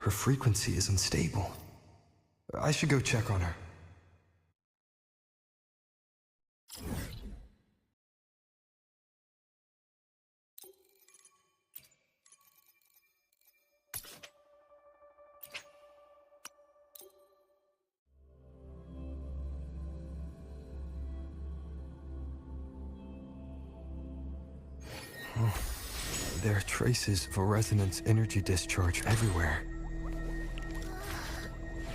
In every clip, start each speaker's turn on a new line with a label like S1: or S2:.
S1: Her frequency is unstable. I should go check on her. There are traces of a resonance energy discharge everywhere.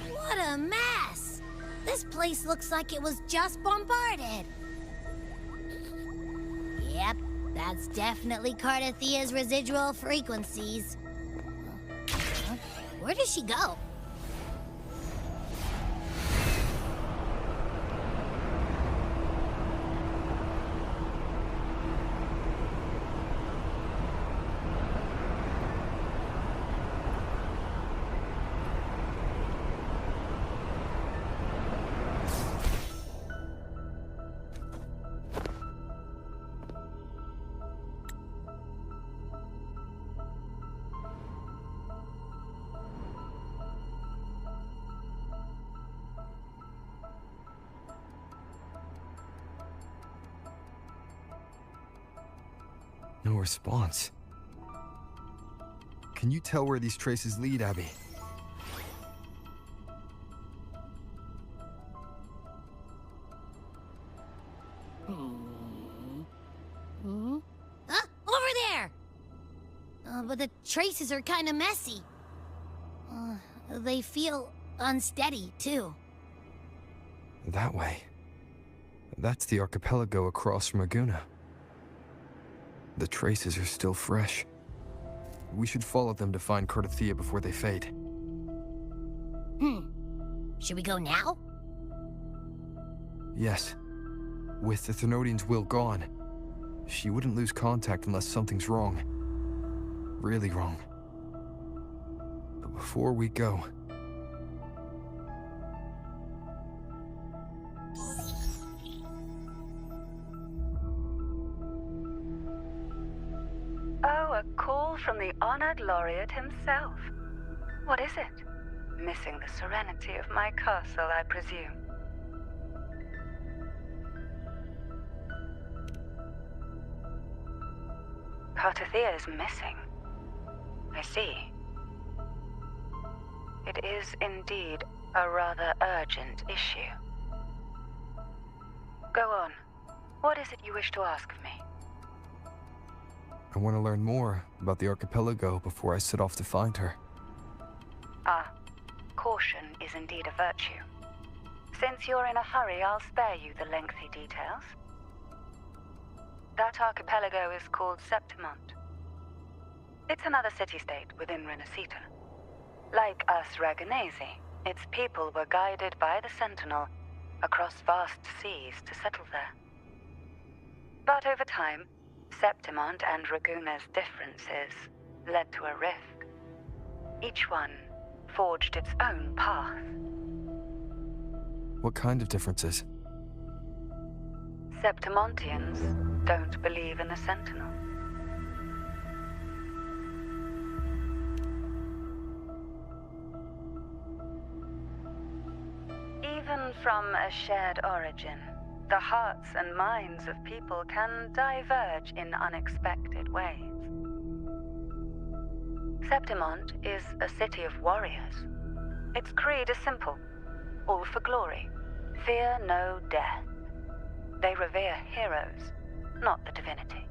S2: What a mess! This place looks like it was just bombarded. Yep, that's definitely Cardathia's residual frequencies. Where does she go?
S1: No response. Can you tell where these traces lead, Abby?
S2: Over there! But the traces are kind of messy. They feel unsteady, too.
S1: That way. That's the archipelago across from Laguna. The traces are still fresh. We should follow them to find Cardathia before they fade.
S2: Should we go now?
S1: Yes. With the Thernoidian's will gone, she wouldn't lose contact unless something's wrong. Really wrong. But before we go...
S3: Oh, a call from the honored laureate himself. What is it? Missing the serenity of my castle, I presume. Cardathia is missing. I see. It is indeed a rather urgent issue. Go on. What is it you wish to ask of me?
S1: I want to learn more about the archipelago before I set off to find her.
S3: Ah, caution is indeed a virtue. Since you're in a hurry, I'll spare you the lengthy details. That archipelago is called Septimont. It's another city-state within Renacita. Like us Raganesi, its people were guided by the Sentinel across vast seas to settle there. But over time, Septimont and Raguna's differences led to a rift. Each one forged its own path.
S1: What kind of differences?
S3: Septimontians don't believe in the Sentinel. Even from a shared origin, the hearts and minds of people can diverge in unexpected ways. Septimont is a city of warriors. Its creed is simple: all for glory, fear no death. They revere heroes, not the divinity.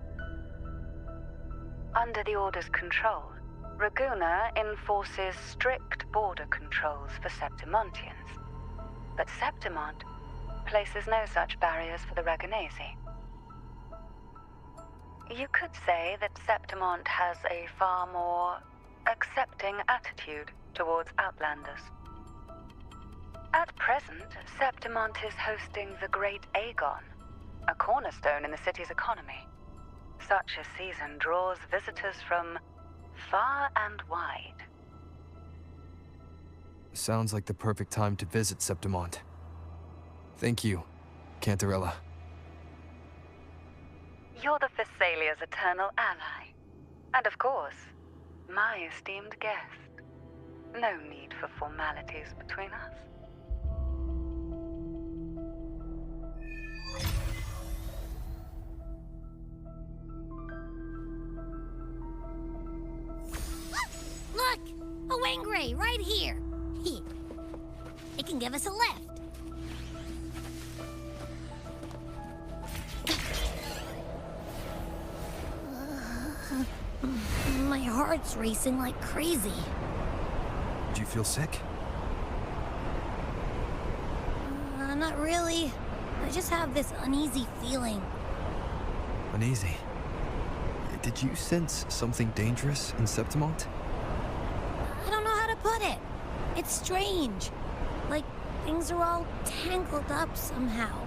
S3: Under the Order's control, Raguna enforces strict border controls for Septimontians, but Septimont places no such barriers for the Raganesi. You could say that Septimont has a far more accepting attitude towards Outlanders. At present, Septimont is hosting the Great Aegon, a cornerstone in the city's economy. Such a season draws visitors from far and wide.
S1: Sounds like the perfect time to visit Septimont. Thank you, Cantarella.
S3: You're the Thessalia's eternal ally. And of course, my esteemed guest. No need for formalities between us.
S2: Look! A wingray right here! It can give us a lift. My heart's racing like crazy.
S1: Do you feel sick?
S2: Not really. I just have this uneasy feeling.
S1: Uneasy? Did you sense something dangerous in Septimont?
S2: I don't know how to put it. It's strange. Like things are all tangled up somehow.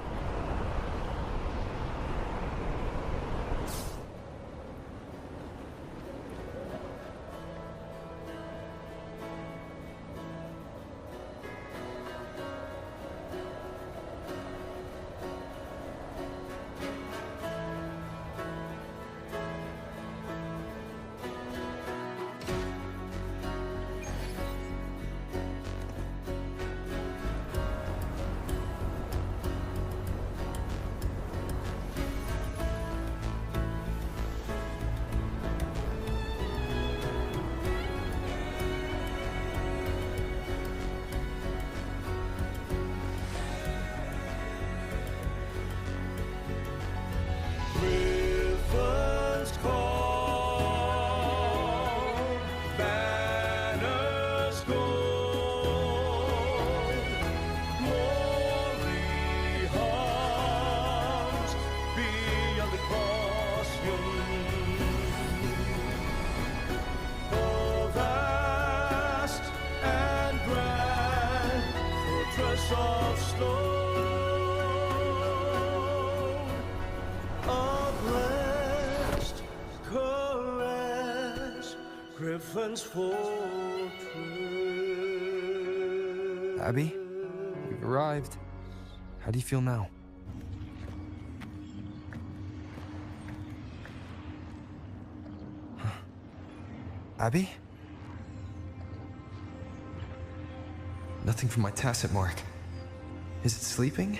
S1: Abby, we've arrived. How do you feel now? Huh. Abby? Nothing from my tacit mark. Is it sleeping?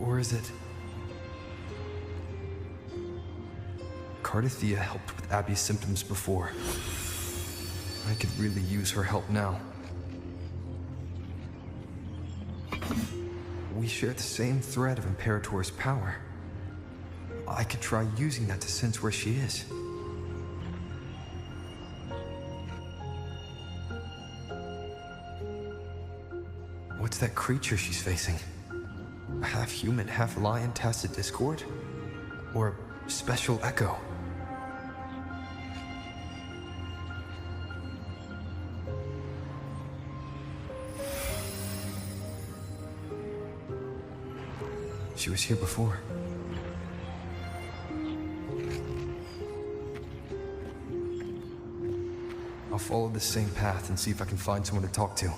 S1: Or is it... Cardathia helped with Abby's symptoms before. I could really use her help now. We share the same thread of Imperator's power. I could try using that to sense where she is. What's that creature she's facing? A half-human, half-lion tacit discord? Or a special echo? She was here before. I'll follow the same path and see if I can find someone to talk to.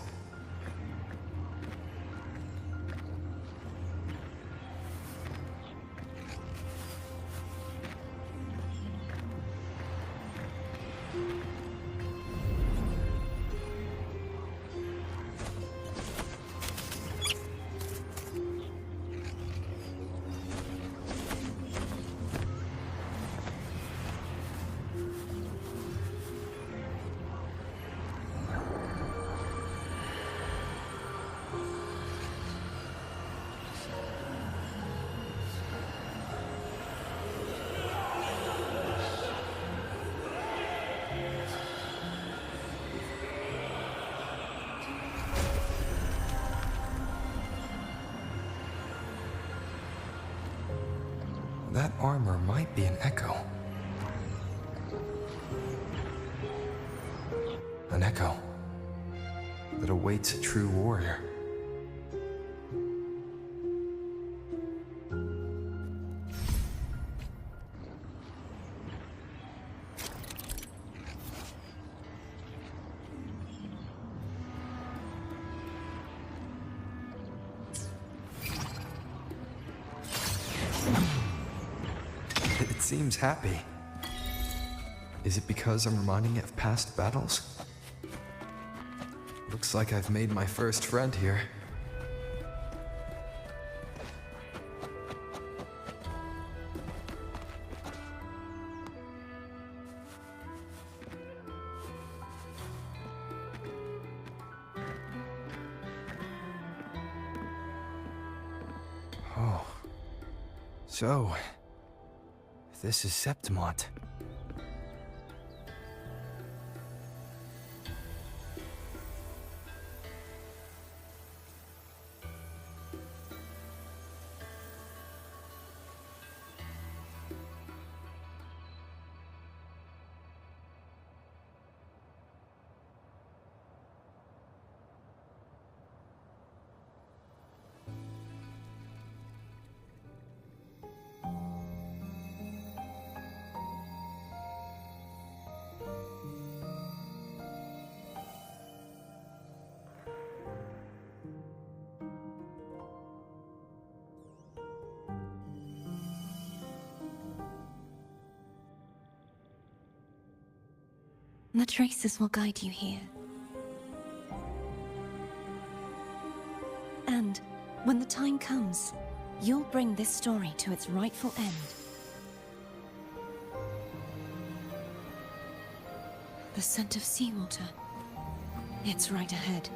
S1: That armor might be an echo. An echo that awaits a true warrior. It seems happy. Is it because I'm reminding it of past battles? Looks like I've made my first friend here. Oh. So, this is Septimont.
S4: The traces will guide you here. And when the time comes, you'll bring this story to its rightful end. The scent of seawater. It's right ahead.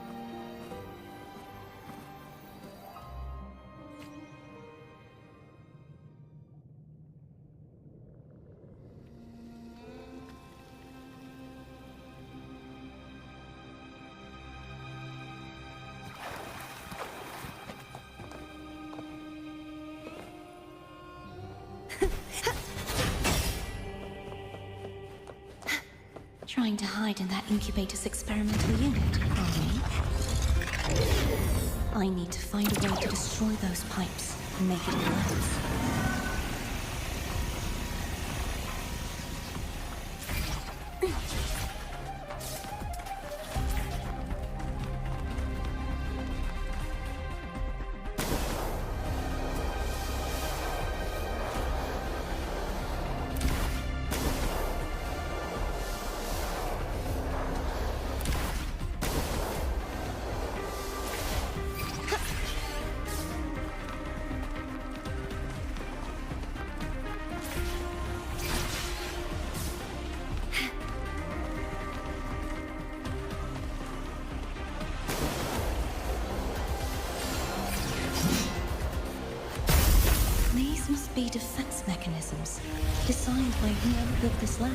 S4: Trying to hide in that incubator's experimental unit, are we? I need to find a way to destroy those pipes and make it worse. These must be defense mechanisms, designed by whoever built this lab.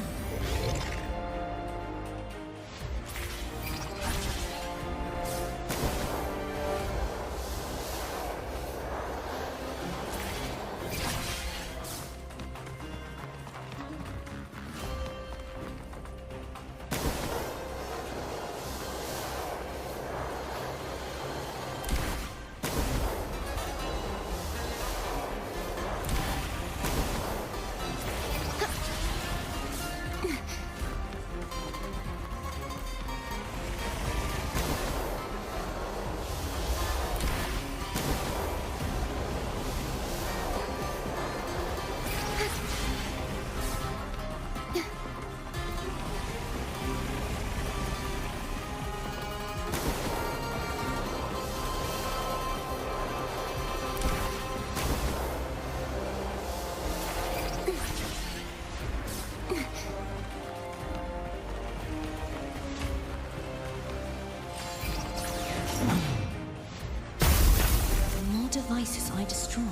S4: The more devices I destroy,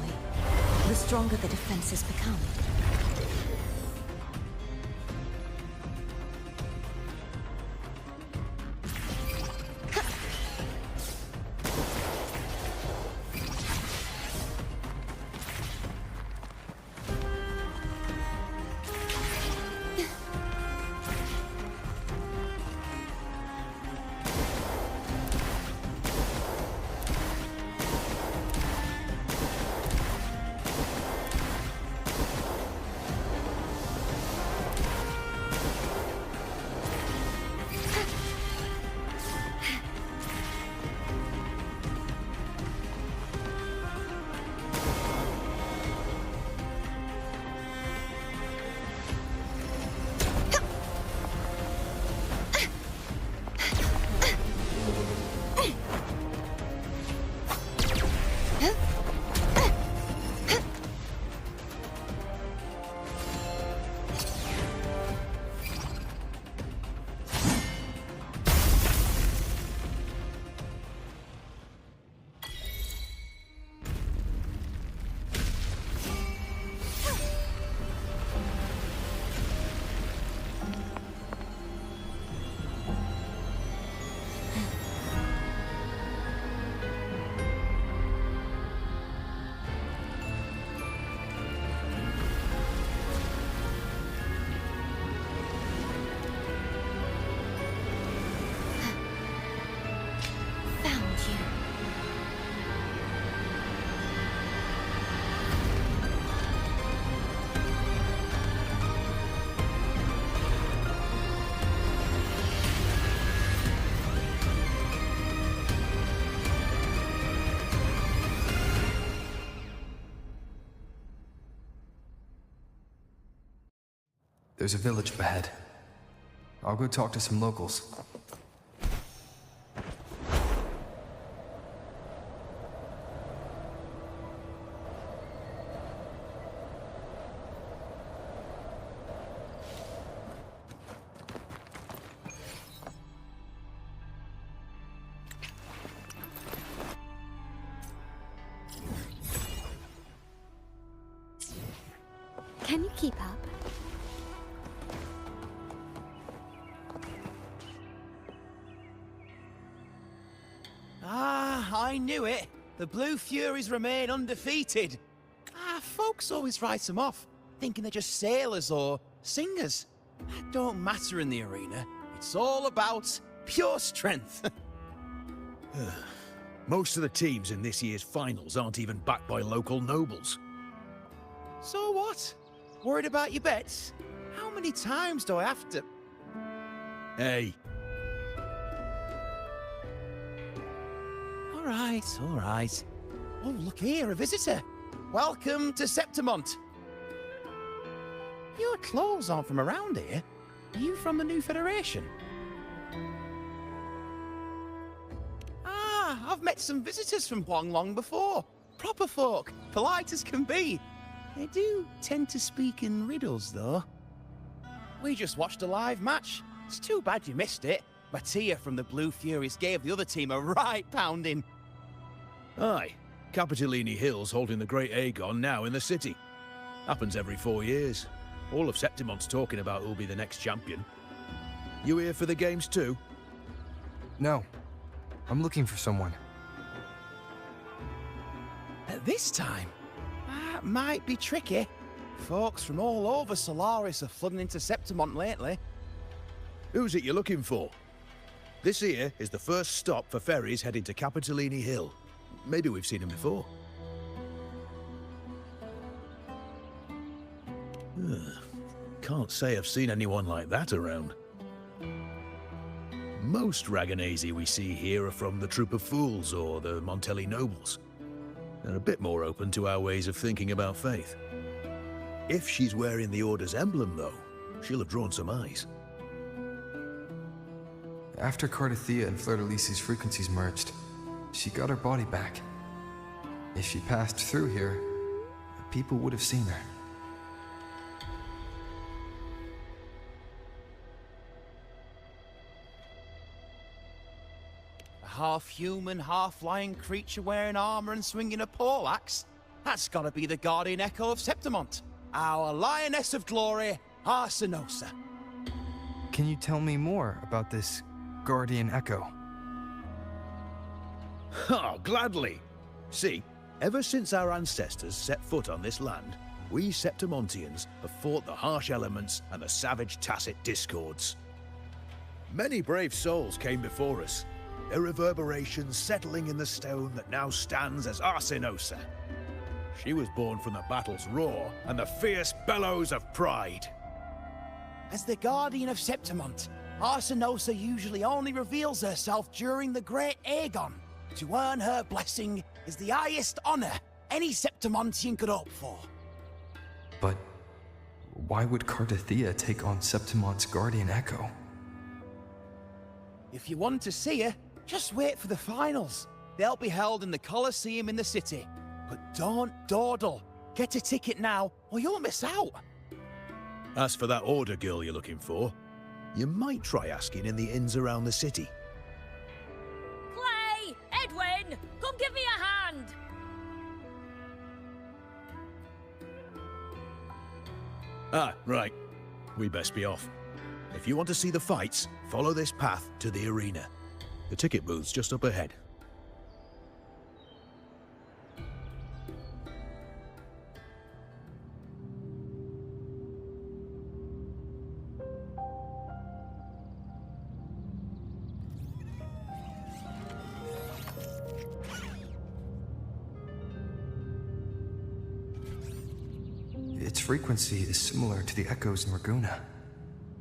S4: the stronger the defenses become.
S1: There's a village up ahead. I'll go talk to some locals.
S2: Can you keep up?
S5: Ah, I knew it. The Blue Furies remain undefeated. Folks always write them off, thinking they're just sailors or singers. That don't matter in the arena. It's all about pure strength.
S6: Most of the teams in this year's finals aren't even backed by local nobles.
S5: So what? Worried about your bets? How many times do I have to...
S6: Hey,
S5: All right. Oh, look here, a visitor. Welcome to Septimont. Your clothes aren't from around here. Are you from the New Federation? I've met some visitors from Huanglong before. Proper folk, polite as can be. They do tend to speak in riddles, though. We just watched a live match. It's too bad you missed it. Mattia from the Blue Furies gave the other team a right pounding.
S6: aye. Capitolini Hill's holding the Great Aegon now in the city. Happens every 4 years. All of Septimont's talking about who'll be the next champion. You here for the games too?
S1: No. I'm looking for someone.
S5: At this time? That might be tricky. Folks from all over Solaris are flooding into Septimont lately.
S6: Who's it you're looking for? This here is the first stop for ferries heading to Capitolini Hill. Maybe we've seen him before. Can't say I've seen anyone like that around. Most Raganesi we see here are from the Troop of Fools or the Montelli Nobles. They're a bit more open to our ways of thinking about faith. If she's wearing the Order's emblem, though, she'll have drawn some eyes.
S1: After Cardathia and Fleur-de-Lis's frequencies merged, she got her body back. If she passed through here, people would have seen her.
S5: A half-human, half-lion creature wearing armor and swinging a poleaxe? That's gotta be the Guardian Echo of Septimont. Our Lioness of Glory, Arsinosa.
S1: Can you tell me more about this Guardian Echo?
S6: Oh, gladly. See, ever since our ancestors set foot on this land, we Septimontians have fought the harsh elements and the savage tacit discords. Many brave souls came before us, their reverberations settling in the stone that now stands as Arsinosa. She was born from the battle's roar and the fierce bellows of pride.
S5: As the Guardian of Septimont, Arsinosa usually only reveals herself during the Great Aegon. To earn her blessing is the highest honor any Septimontian could hope for.
S1: But why would Cardathia take on Septimont's Guardian Echo?
S5: If you want to see her, just wait for the finals. They'll be held in the Colosseum in the city. But don't dawdle. Get a ticket now, or you'll miss out.
S6: As for that Order girl you're looking for, you might try asking in the inns around the city.
S7: Clay! Edwin! Come give me a hand!
S6: Ah, right. We best be off. If you want to see the fights, follow this path to the arena. The ticket booth's just up ahead.
S1: Its frequency is similar to the echoes in Raguna.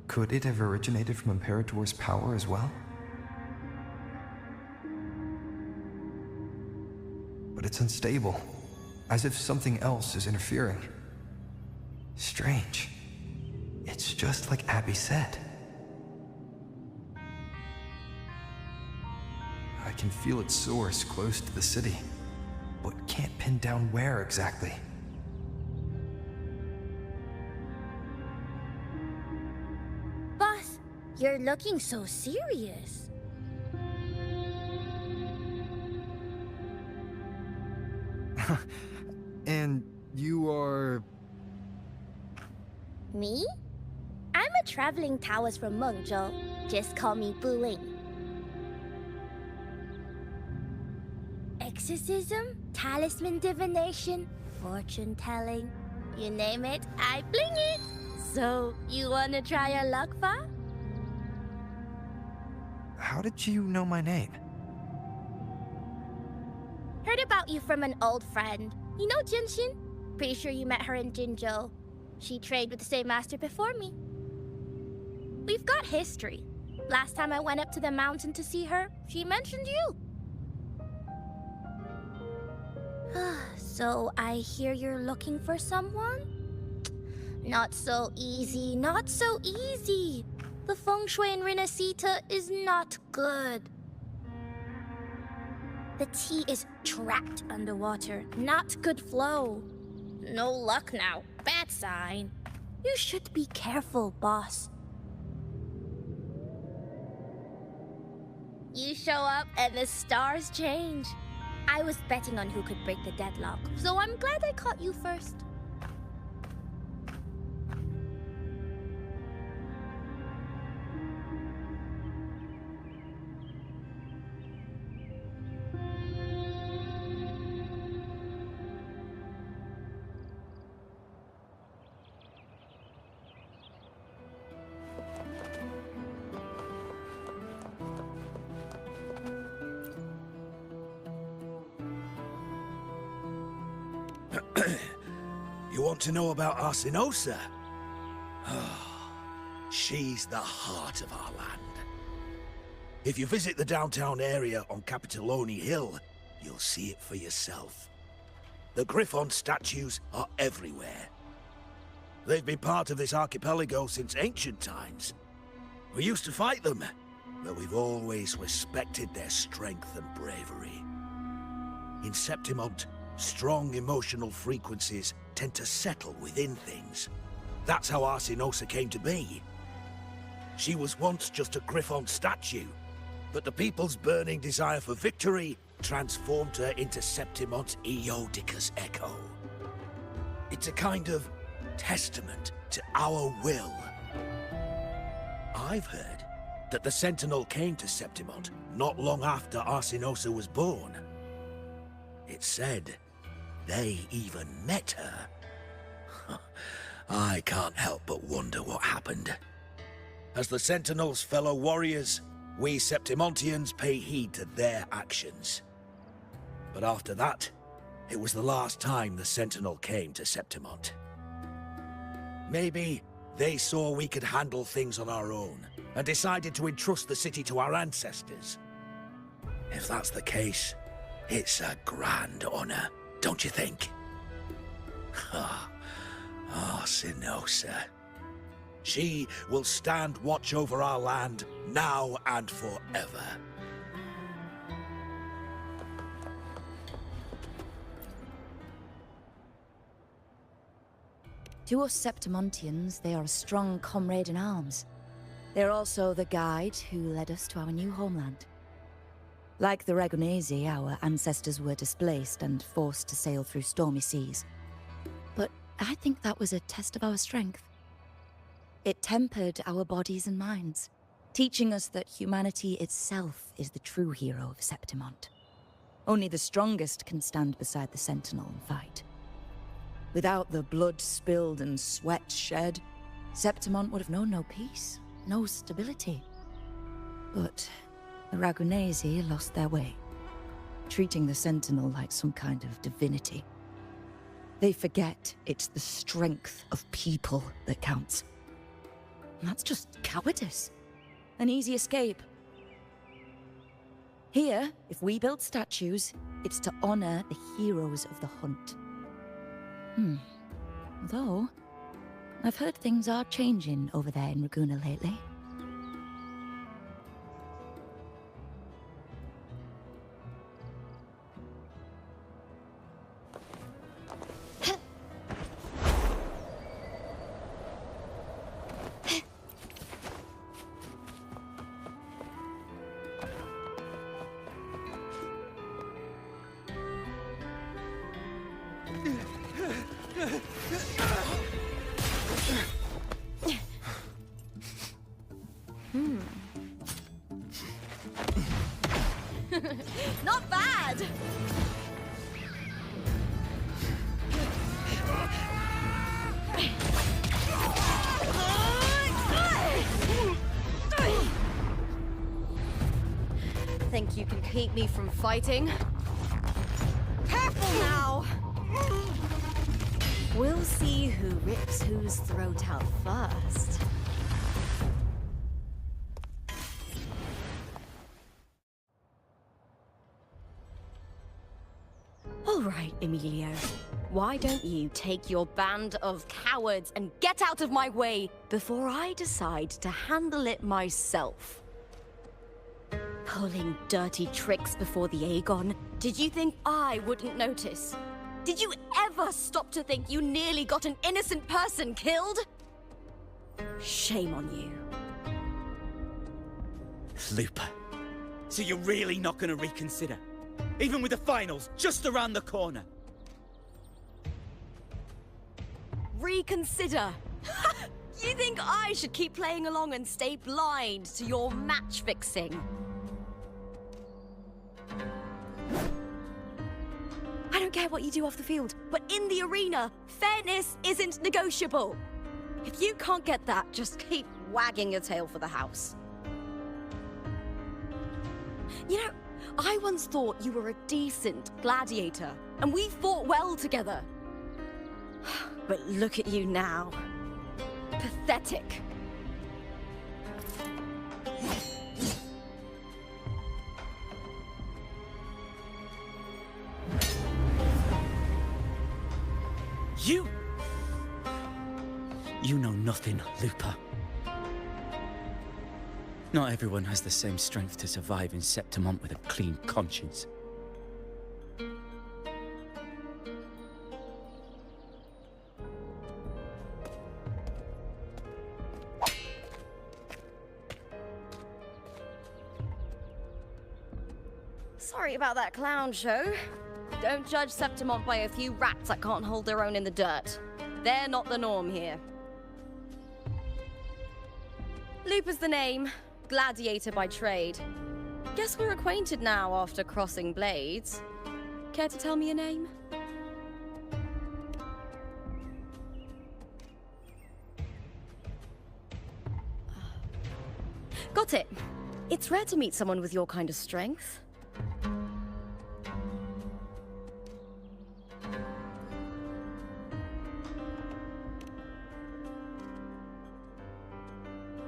S1: Could it have originated from Imperator's power as well? But it's unstable, as if something else is interfering. Strange. It It's just like Abby said. I can feel its source close to the city, but can't pin down where exactly.
S2: Boss, you're looking so serious.
S1: And you are...
S2: Me? I'm a traveling Taoist from Mengzhou. Just call me Wuling. Exorcism, talisman divination, fortune telling. You name it, I bling it. So, you wanna try your luck, Fa?
S1: How did you know my name?
S2: Heard about you from an old friend. You know Jinshin? Pretty sure you met her in Jinzhou. She trained with the same master before me. We've got history. Last time I went up to the mountain to see her, she mentioned you. So I hear you're looking for someone? Not so easy, not so easy. The feng shui in Renacita is not good. The tea is trapped underwater, not good flow. No luck now, bad sign. You should be careful, boss. You show up and the stars change. I was betting on who could break the deadlock, so I'm glad I caught you first.
S6: You want to know about Arsinosa? She's the heart of our land. If you visit the downtown area on Capitolone Hill, you'll see it for yourself. The Griffon statues are everywhere. They've been part of this archipelago since ancient times. We used to fight them, but we've always respected their strength and bravery. In Septimont, strong emotional frequencies tend to settle within things. That's how Arsinosa came to be. She was once just a Griffon statue, but the people's burning desire for victory transformed her into Septimont's Eodica's echo. It's a kind of testament to our will. I've heard that the Sentinel came to Septimont not long after Arsinosa was born. It's said they even met her. I can't help but wonder what happened. As the Sentinel's fellow warriors, we Septimontians pay heed to their actions. But after that, it was the last time the Sentinel came to Septimont. Maybe they saw we could handle things on our own, and decided to entrust the city to our ancestors. If that's the case, it's a grand honor, don't you think? Arsinosa. She will stand watch over our land now and forever.
S8: To us Septimontians, they are a strong comrade in arms. They're also the guide who led us to our new homeland. Like the Ragonese, our ancestors were displaced and forced to sail through stormy seas. But I think that was a test of our strength. It tempered our bodies and minds, teaching us that humanity itself is the true hero of Septimont. Only the strongest can stand beside the Sentinel and fight. Without the blood spilled and sweat shed, Septimont would have known no peace, no stability. But the Ragonese lost their way, treating the Sentinel like some kind of divinity. They forget it's the strength of people that counts. And that's just cowardice. An easy escape. Here, if we build statues, it's to honor the heroes of the hunt. Though, I've heard things are changing over there in Raguna lately.
S7: Not bad! Think you can keep me from fighting? Careful now! We'll see who rips whose throat out first. All right, Emilio. Why don't you take your band of cowards and get out of my way before I decide to handle it myself? Pulling dirty tricks before the Aegon? Did you think I wouldn't notice? Did you ever stop to think you nearly got an innocent person killed? Shame on you.
S9: Lupa, so you're really not gonna reconsider? Even with the finals just around the corner?
S7: Reconsider. You think I should keep playing along and stay blind to your match fixing? I don't care what you do off the field, but in the arena, fairness isn't negotiable. If you can't get that, just keep wagging your tail for the house. You know, I once thought you were a decent gladiator, and we fought well together. But look at you now. Pathetic.
S9: You know nothing, Lupa. Not everyone has the same strength to survive in Septimont with a clean conscience.
S7: Sorry about that clown show. Don't judge Septimont by a few rats that can't hold their own in the dirt. They're not the norm here. Lupa's the name, gladiator by trade. Guess we're acquainted now after crossing blades. Care to tell me your name? Got it. It's rare to meet someone with your kind of strength.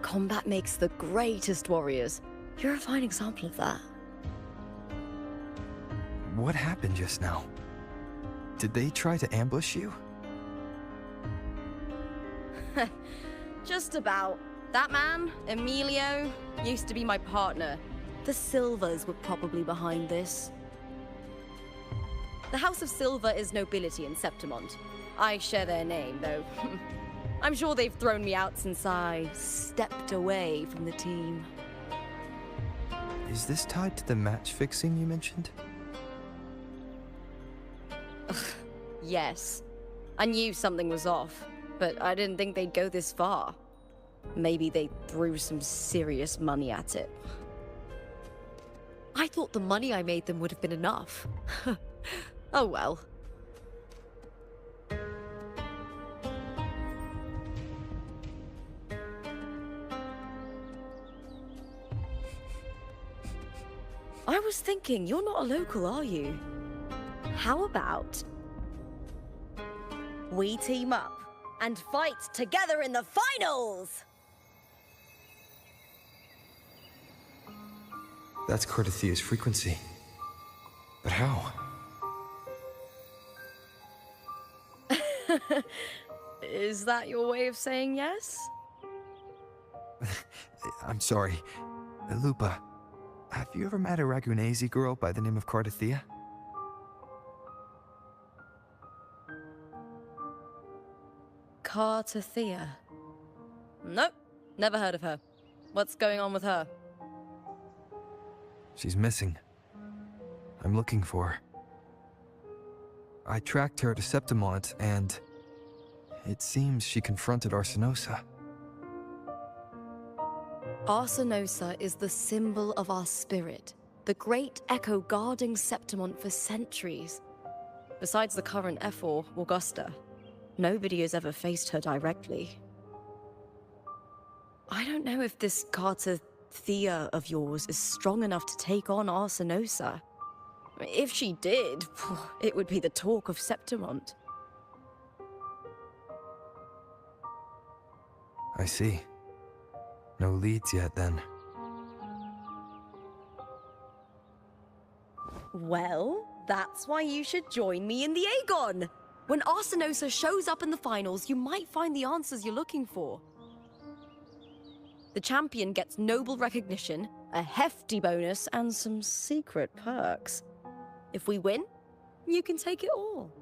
S7: Combat makes the greatest warriors. You're a fine example of that.
S1: What happened just now? Did they try to ambush you?
S7: Just about. That man, Emilio, used to be my partner. The Silvers were probably behind this. The House of Silver is nobility in Septimont. I share their name, though. I'm sure they've thrown me out since I stepped away from the team.
S1: Is this tied to the match fixing you mentioned?
S7: Yes. I knew something was off, but I didn't think they'd go this far. Maybe they threw some serious money at it. I thought the money I made them would have been enough. Oh well. I was thinking, you're not a local, are you? How about we team up and fight together in the finals?
S1: That's Cardathia's frequency. But how?
S7: Is that your way of saying yes?
S1: I'm sorry. Lupa, have you ever met a Ragunese girl by the name of Cardathea?
S7: Cardathea? Nope, never heard of her. What's going on with her?
S1: She's missing. I'm looking for her. I tracked her to Septimont, and it seems she confronted Arsinosa.
S7: Arsinosa is the symbol of our spirit, the great echo guarding Septimont for centuries. Besides the current Ephor, Augusta, nobody has ever faced her directly. I don't know if this Cardathea of yours is strong enough to take on Arsinosa. If she did, it would be the talk of Septimont.
S1: I see. No leads yet, then.
S7: Well, that's why you should join me in the Aegon! When Arsinosa shows up in the finals, you might find the answers you're looking for. The champion gets noble recognition, a hefty bonus, and some secret perks. If we win, you can take it all.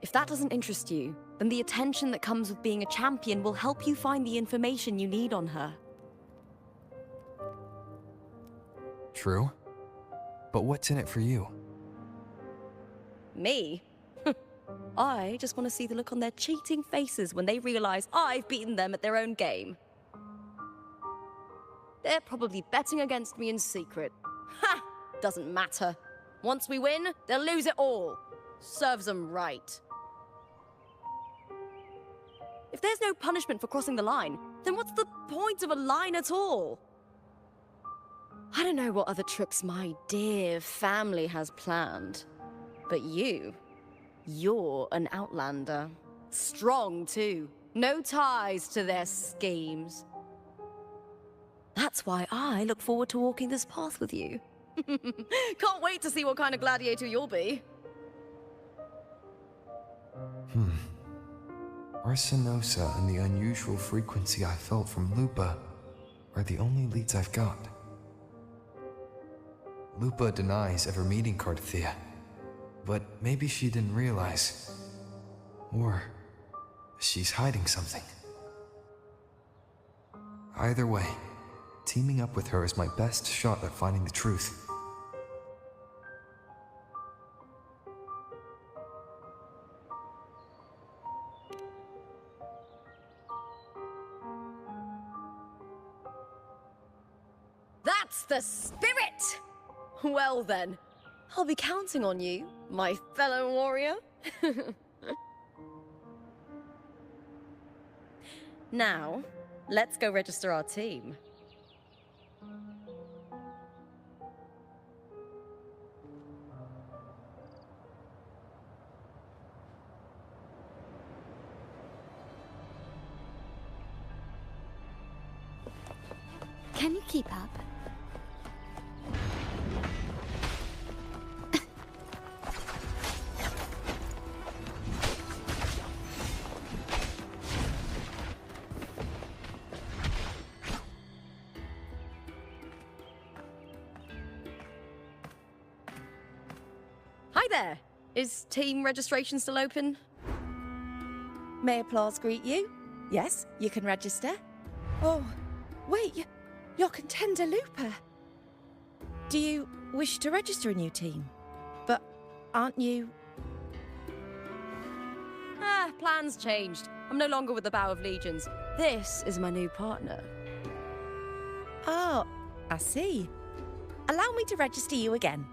S7: If that doesn't interest you, then the attention that comes with being a champion will help you find the information you need on her.
S1: True. But what's in it for you?
S7: Me? I just want to see the look on their cheating faces when they realize I've beaten them at their own game. They're probably betting against me in secret. Ha! Doesn't matter. Once we win, they'll lose it all. Serves them right. If there's no punishment for crossing the line, then what's the point of a line at all? I don't know what other tricks my dear family has planned, but you're an outlander. Strong, too. No ties to their schemes. That's why I look forward to walking this path with you. Can't wait to see what kind of gladiator you'll be.
S1: Arsinosa and the unusual frequency I felt from Lupa are the only leads I've got. Lupa denies ever meeting Cardathea, but maybe she didn't realize. Or she's hiding something. Either way, teaming up with her is my best shot at finding the truth.
S7: That's the spirit! Well then, I'll be counting on you, my fellow warrior. Now, let's go register our team.
S2: Can you keep up?
S7: Hi there! Is team registration still open?
S8: May applause greet you? Yes, you can register. Oh, wait, you're contender Lupa. Do you wish to register a new team? But aren't you...
S7: Plans changed. I'm no longer with the Bow of Legions. This is my new partner.
S8: Oh, I see. Allow me to register you again.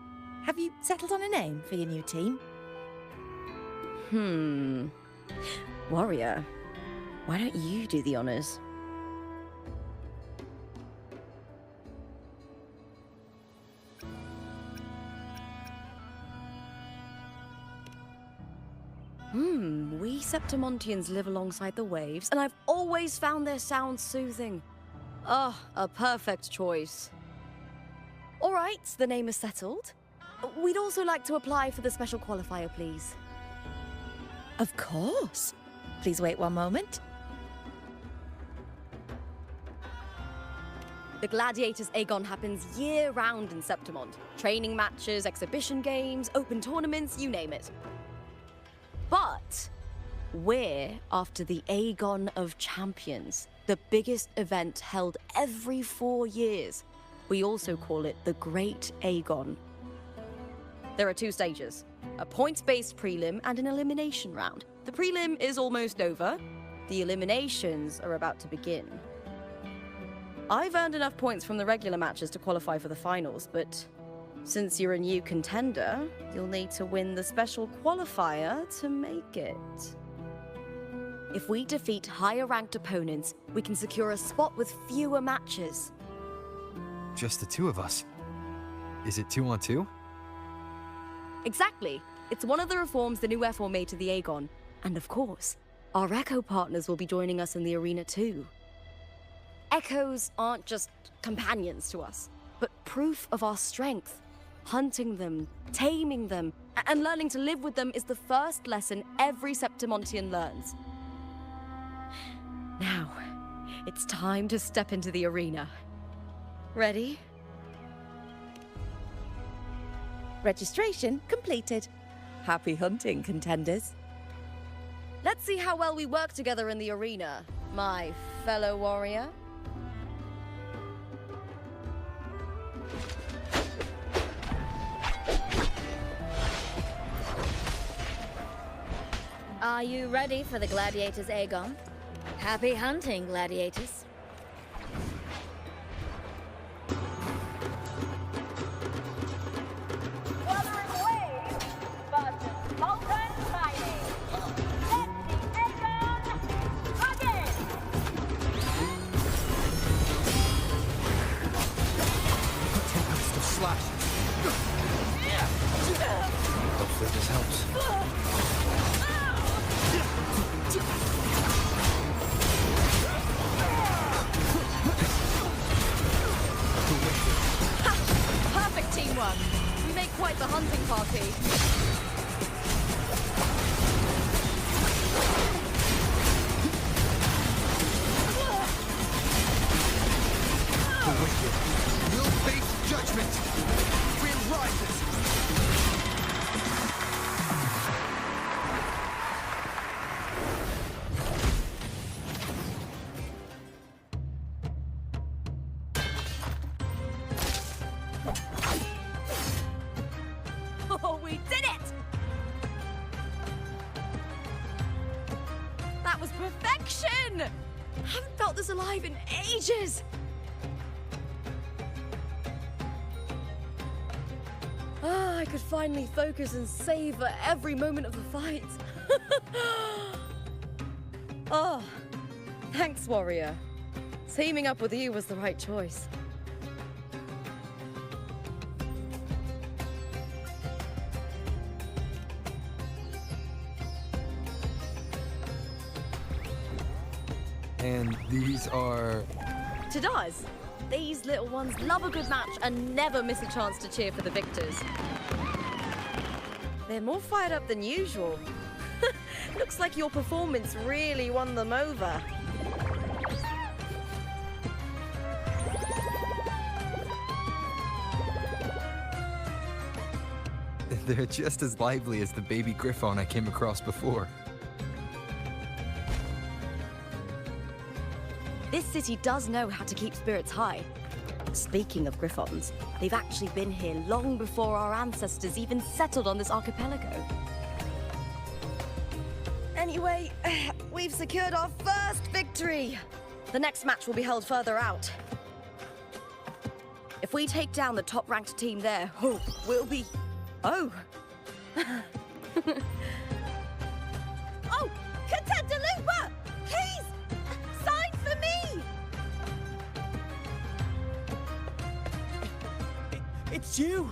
S8: Have you settled on a name for your new team?
S7: Warrior, why don't you do the honors? We Septimontians live alongside the waves, and I've always found their sound soothing. Oh, a perfect choice. All right, the name is settled. We'd also like to apply for the special qualifier, please.
S8: Of course. Please wait one moment.
S7: The Gladiators Aegon happens year-round in Septimont. Training matches, exhibition games, open tournaments, you name it. But we're after the Aegon of Champions, the biggest event held every 4 years. We also call it the Great Aegon. There are 2 stages, a points-based prelim and an elimination round. The prelim is almost over. The eliminations are about to begin. I've earned enough points from the regular matches to qualify for the finals, but since you're a new contender, you'll need to win the special qualifier to make it. If we defeat higher-ranked opponents, we can secure a spot with fewer matches.
S1: Just the 2 of us. Is it 2 on 2?
S7: Exactly. It's one of the reforms the new F4 made to the Aegon. And of course, our Echo partners will be joining us in the arena too. Echoes aren't just companions to us, but proof of our strength. Hunting them, taming them, and learning to live with them is the first lesson every Septimontian learns. Now, it's time to step into the arena. Ready?
S8: Registration completed. Happy hunting, contenders.
S7: Let's see how well we work together in the arena, my fellow warrior.
S2: Are you ready for the Gladiators Aegon? Happy hunting, Gladiators.
S10: Wuthering Waves versus Molten Mining. Let the Aegon begin!
S1: Tempest of slash. Hopefully this helps.
S7: Perfect teamwork. We make quite the hunting party.
S1: The wicked will face judgment. Wind rises.
S7: Oh, we did it! That was perfection! Haven't felt this alive in ages! Ah, I could finally focus and savor every moment of the fight. Oh, thanks, warrior. Teaming up with you was the right choice.
S1: And these are...
S7: Tadars, these little ones love a good match and never miss a chance to cheer for the victors. They're more fired up than usual. Looks like your performance really won them over.
S1: They're just as lively as the baby Griffon I came across before.
S7: This city does know how to keep spirits high. Speaking of Griffons, they've actually been here long before our ancestors even settled on this archipelago. Anyway, we've secured our first victory. The next match will be held further out. If we take down the top-ranked team there, we'll be... Oh! Oh! Contender Lupa! Please! Sign for me!
S11: It's you!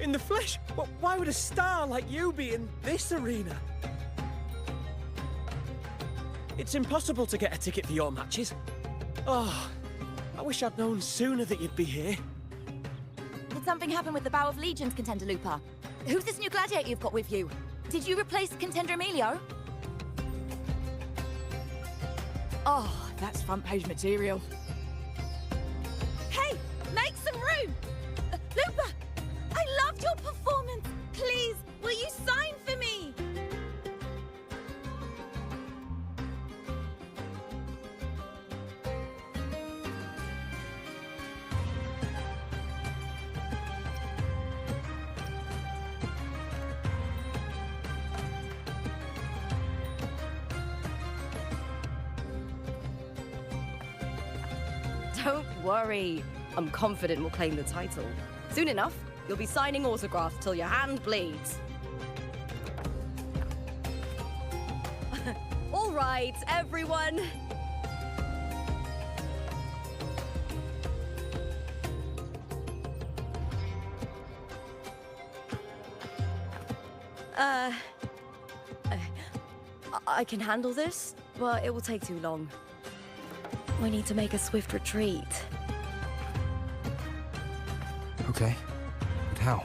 S11: In the flesh! Why would a star like you be in this arena? It's impossible to get a ticket for your matches. Oh, I wish I'd known sooner that you'd be here.
S8: Did something happen with the Bow of Legions, Contender Lupa? Who's this new gladiator you've got with you? Did you replace Contender Emilio? Oh, that's front page material.
S7: Hey, make some room! Lupa, I loved your performance. Please, will you sign for me? Don't worry. I'm confident we'll claim the title. Soon enough, you'll be signing autographs till your hand bleeds. All right, everyone. I can handle this, but it will take too long. We need to make a swift retreat.
S1: Okay, but how?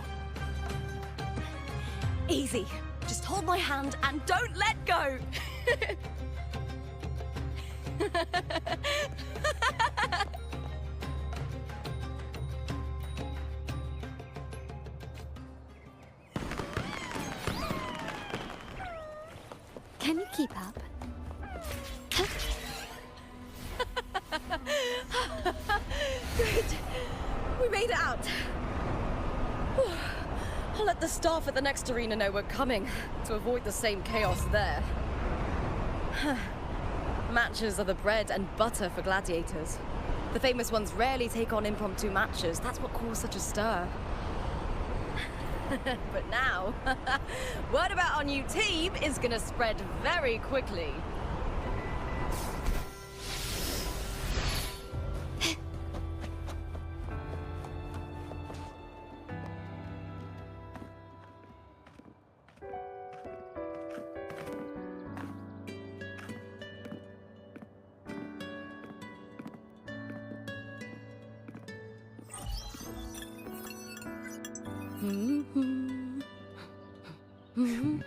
S7: Easy. Just hold my hand and don't let go.
S2: Can you keep up?
S7: Good. We made it out. Whew. I'll let the staff at the next arena know we're coming to avoid the same chaos there. Matches are the bread and butter for gladiators. The famous ones rarely take on impromptu matches. That's what caused such a stir. But now, word about our new team is gonna spread very quickly.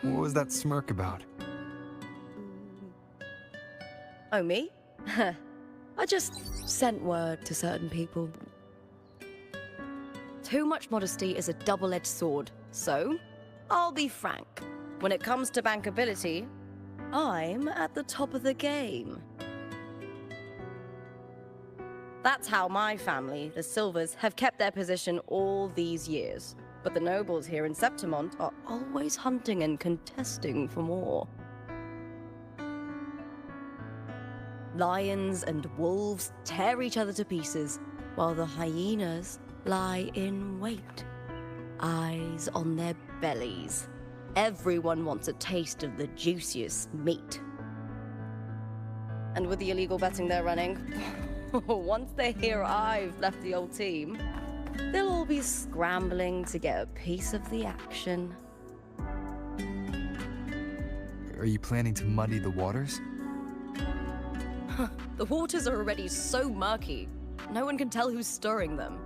S1: What was that smirk about?
S7: Oh, me? I just sent word to certain people. Too much modesty is a double-edged sword, so I'll be frank. When it comes to bankability, I'm at the top of the game. That's how my family, the Silvers, have kept their position all these years. But the nobles here in Septimont are always hunting and contesting for more. Lions and wolves tear each other to pieces, while the hyenas lie in wait, eyes on their bellies. Everyone wants a taste of the juiciest meat. And with the illegal betting they're running, once they hear I've left the old team, they'll all be scrambling to get a piece of the action.
S1: Are you planning to muddy the waters?
S7: The waters are already so murky, no one can tell who's stirring them.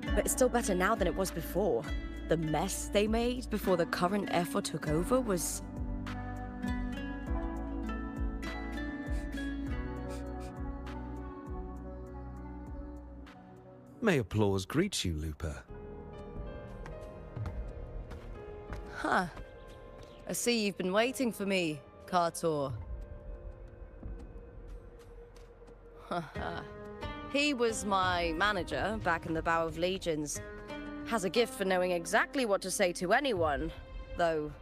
S7: But it's still better now than it was before. The mess they made before the current effort took over was...
S12: May applause greet you, Lupa.
S7: Huh. I see you've been waiting for me, Kartor. He was my manager back in the Bow of Legions. Has a gift for knowing exactly what to say to anyone, though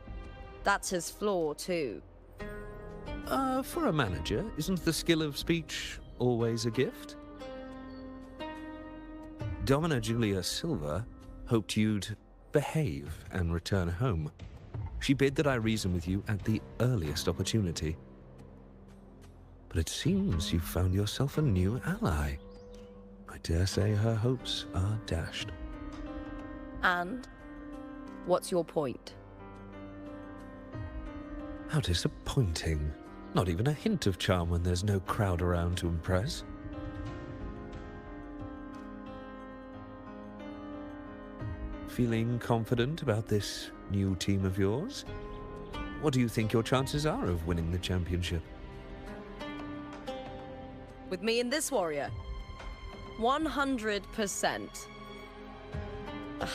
S7: that's his flaw too.
S12: For a manager, isn't the skill of speech always a gift? Domina Julia Silva hoped you'd behave and return home. She bid that I reason with you at the earliest opportunity. But it seems you've found yourself a new ally. I dare say her hopes are dashed.
S7: And? What's your point?
S12: How disappointing. Not even a hint of charm when there's no crowd around to impress. Feeling confident about this new team of yours? What do you think your chances are of winning the championship?
S7: With me and this warrior? 100%.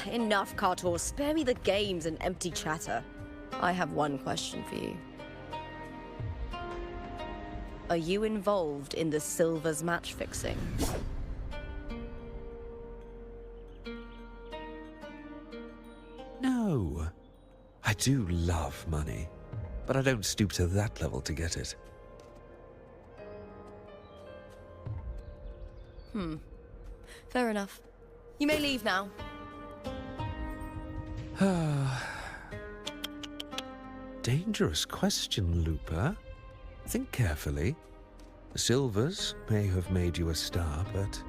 S7: Enough, Kartor. Spare me the games and empty chatter. I have one question for you. Are you involved in the Silver's match fixing?
S12: No. I do love money, but I don't stoop to that level to get it.
S7: Fair enough. You may leave now.
S12: Dangerous question, Looper. Think carefully. The Silvers may have made you a star, but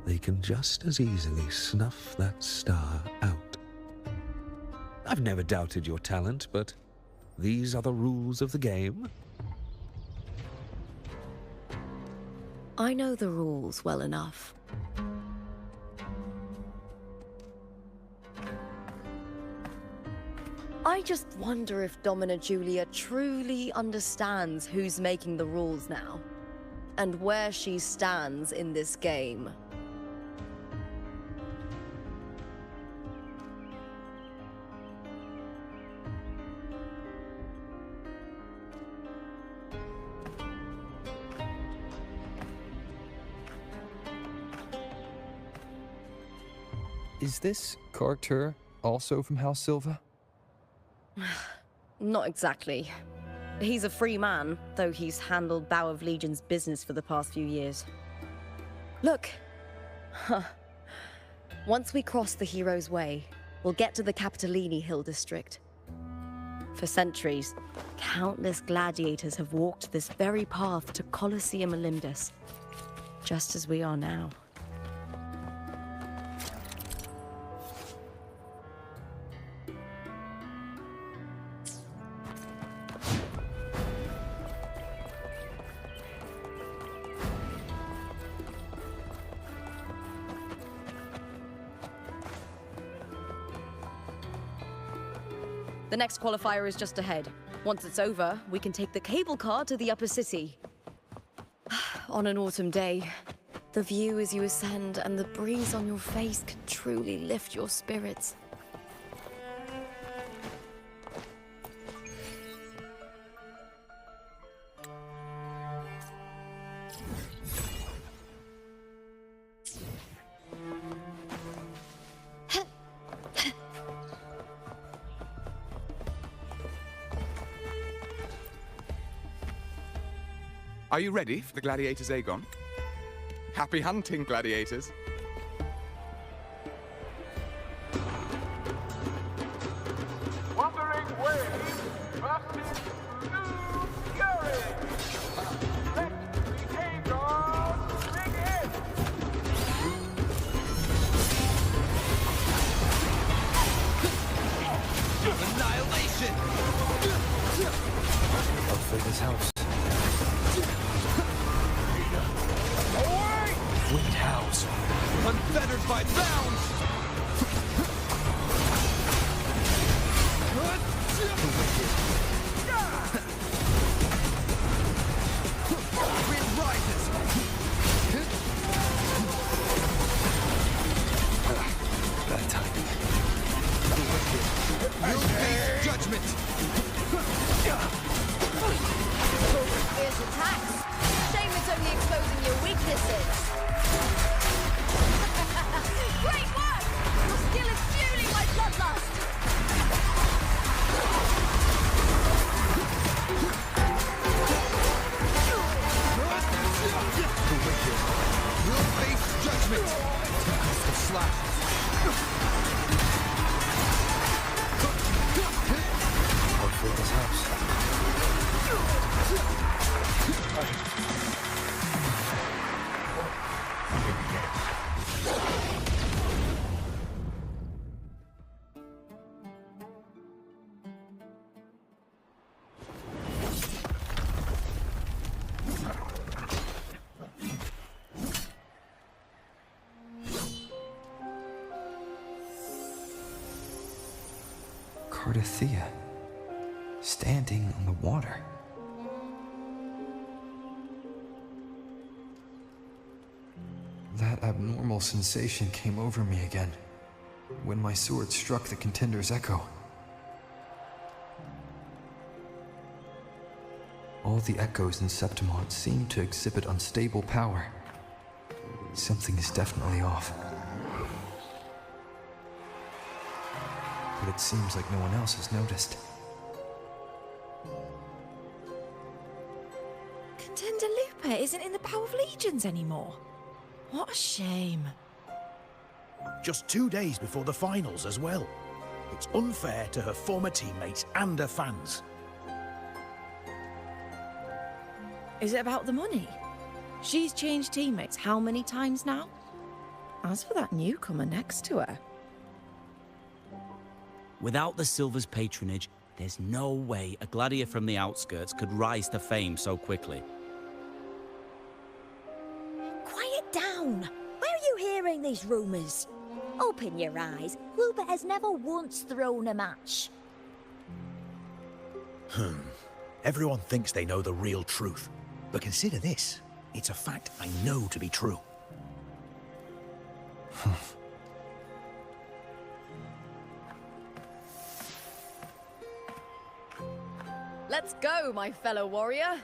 S12: they can just as easily snuff that star out. I've never doubted your talent, but these are the rules of the game.
S7: I know the rules well enough. I just wonder if Domina Julia truly understands who's making the rules now, and where she stands in this game.
S1: Is this Kartur also from House Silva?
S7: Not exactly. He's a free man, though he's handled Bow of Legion's business for the past few years. Look. Once we cross the Hero's Way, we'll get to the Capitolini Hill district. For centuries, countless gladiators have walked this very path to Colosseum Olympus, just as we are now. The next qualifier is just ahead. Once it's over, we can take the cable car to the upper city. On an autumn day, the view as you ascend and the breeze on your face can truly lift your spirits.
S13: Are you ready for the gladiators, Aegon? Happy hunting, gladiators.
S10: Wuthering versus New Fury. Let the Aegon begin.
S1: Annihilation! Hopefully this helps. Winged house, unfettered by bounds! The wicked. Wind rises! Bad timing. The wicked. You'll face judgment!
S7: Fierce attacks. Shame it's only exposing your weaknesses. Great work! Your skill is fueling my bloodlust!
S1: The wicked will face judgment! The slashes. Hopefully this helps. Cardathea. standing on the water. That abnormal sensation came over me again when my sword struck the contender's echo. All the echoes in Septimont seem to exhibit unstable power. Something is definitely off. But it seems like no one else has noticed.
S14: Contender Lupa isn't in the Power of Legions anymore. What a shame.
S6: Just 2 days before the finals as well. It's unfair to her former teammates and her fans.
S14: Is it about the money? She's changed teammates how many times now? As for that newcomer next to her...
S9: Without the Silver's patronage, there's no way a gladiator from the outskirts could rise to fame so quickly.
S15: Quiet down! Where are you hearing these rumours? Open your eyes. WuWa has never once thrown a match.
S6: Everyone thinks they know the real truth. But consider this. It's a fact I know to be true.
S7: Let's go, my fellow warrior.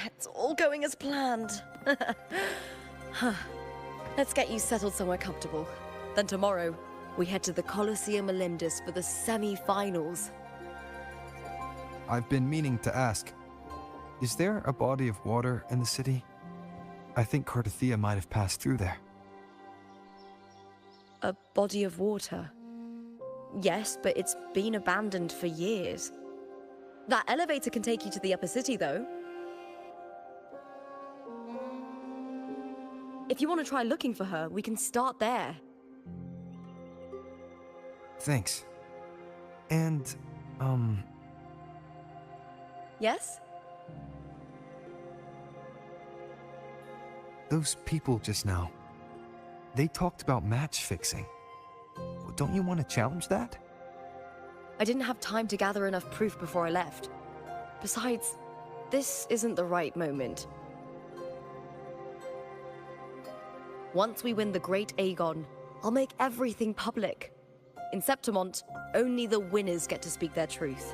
S7: It's all going as planned. Let's get you settled somewhere comfortable. Then tomorrow, we head to the Colosseum Olympus for the semi-finals.
S1: I've been meaning to ask, is there a body of water in the city? I think Cardathia might have passed through there.
S7: A body of water? Yes, but it's been abandoned for years. That elevator can take you to the upper city, though. If you want to try looking for her, we can start there.
S1: Thanks. And,
S7: Yes?
S1: those people just now, they talked about match fixing. Don't you want to challenge that?
S7: I didn't have time to gather enough proof before I left. Besides, this isn't the right moment. Once we win the Great Aegon, I'll make everything public. In Septimont, only the winners get to speak their truth.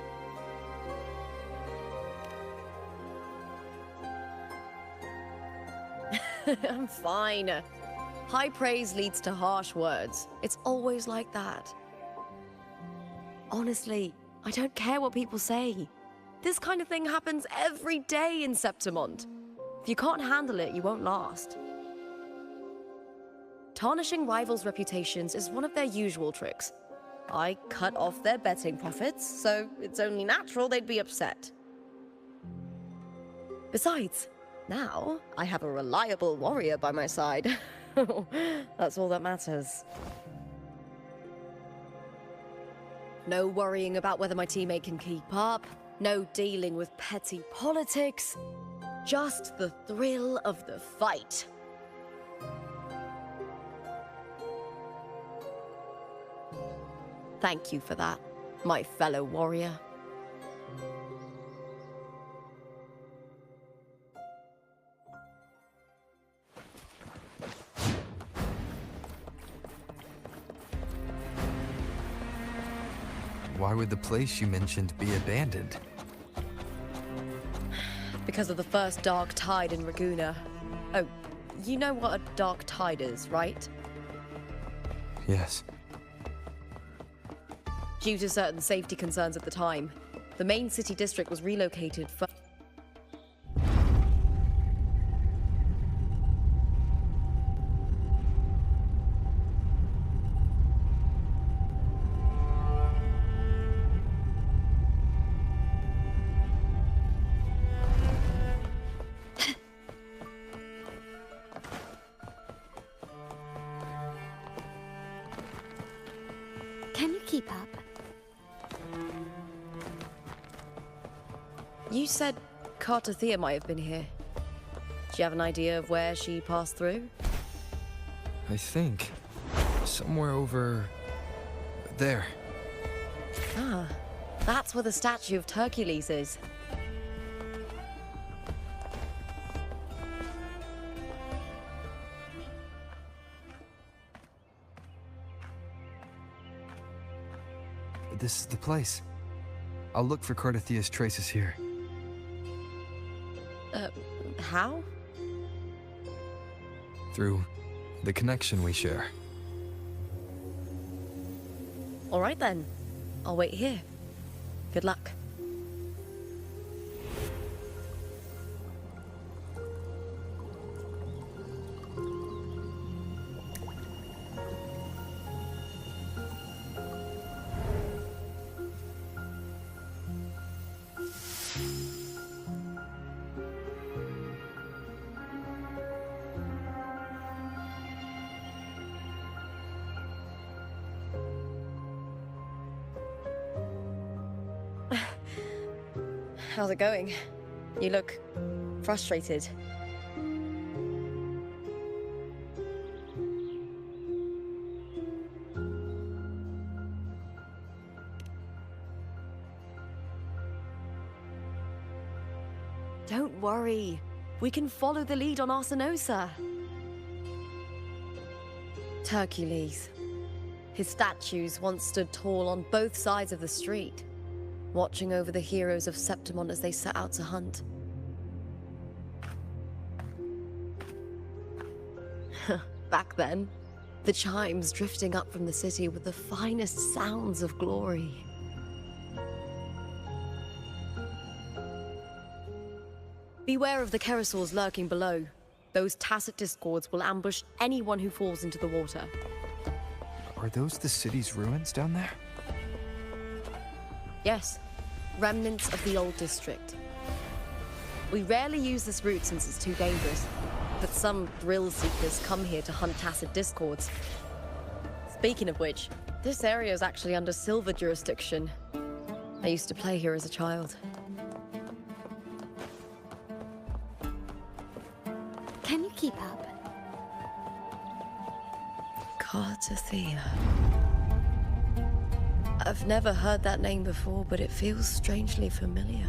S7: I'm fine. High praise leads to harsh words. It's always like that. Honestly, I don't care what people say. This kind of thing happens every day in Septimont. If you can't handle it, you won't last. Tarnishing rivals' reputations is one of their usual tricks. I cut off their betting profits, so it's only natural they'd be upset. Besides, now I have a reliable warrior by my side. That's all that matters. No worrying about whether my teammate can keep up. No dealing with petty politics. Just the thrill of the fight. Thank you for that, my fellow warrior.
S1: Why would the place you mentioned be abandoned?
S7: Because of the first dark tide in Raguna. Oh, you know what a dark tide is, right?
S1: Yes.
S7: Due to certain safety concerns at the time, the main city district was relocated for...
S15: Can you keep up?
S7: You said Cartothea might have been here. Do you have an idea of where she passed through?
S1: I think somewhere over there.
S7: Ah, that's where the statue of Hercules is.
S1: This is the place. I'll look for Cartothea's traces here.
S7: How?
S1: Through the connection we share.
S7: All right then. I'll wait here. Good luck. How's it going? You look frustrated. Don't worry. We can follow the lead on Arsinosa. Hercules. His statues once stood tall on both sides of the street, watching over the heroes of Septimon as they set out to hunt. Back then, the chimes drifting up from the city were the finest sounds of glory. Beware of the Kerosaurs lurking below. Those tacit discords will ambush anyone who falls into the water.
S1: Are those the city's ruins down there?
S7: Yes, remnants of the old district. We rarely use this route since it's too dangerous, but some thrill seekers come here to hunt tacit discords. Speaking of which, this area is actually under Silver jurisdiction. I used to play here as a child.
S4: Can you keep up?
S7: Cartothea. I've never heard that name before, but it feels strangely familiar.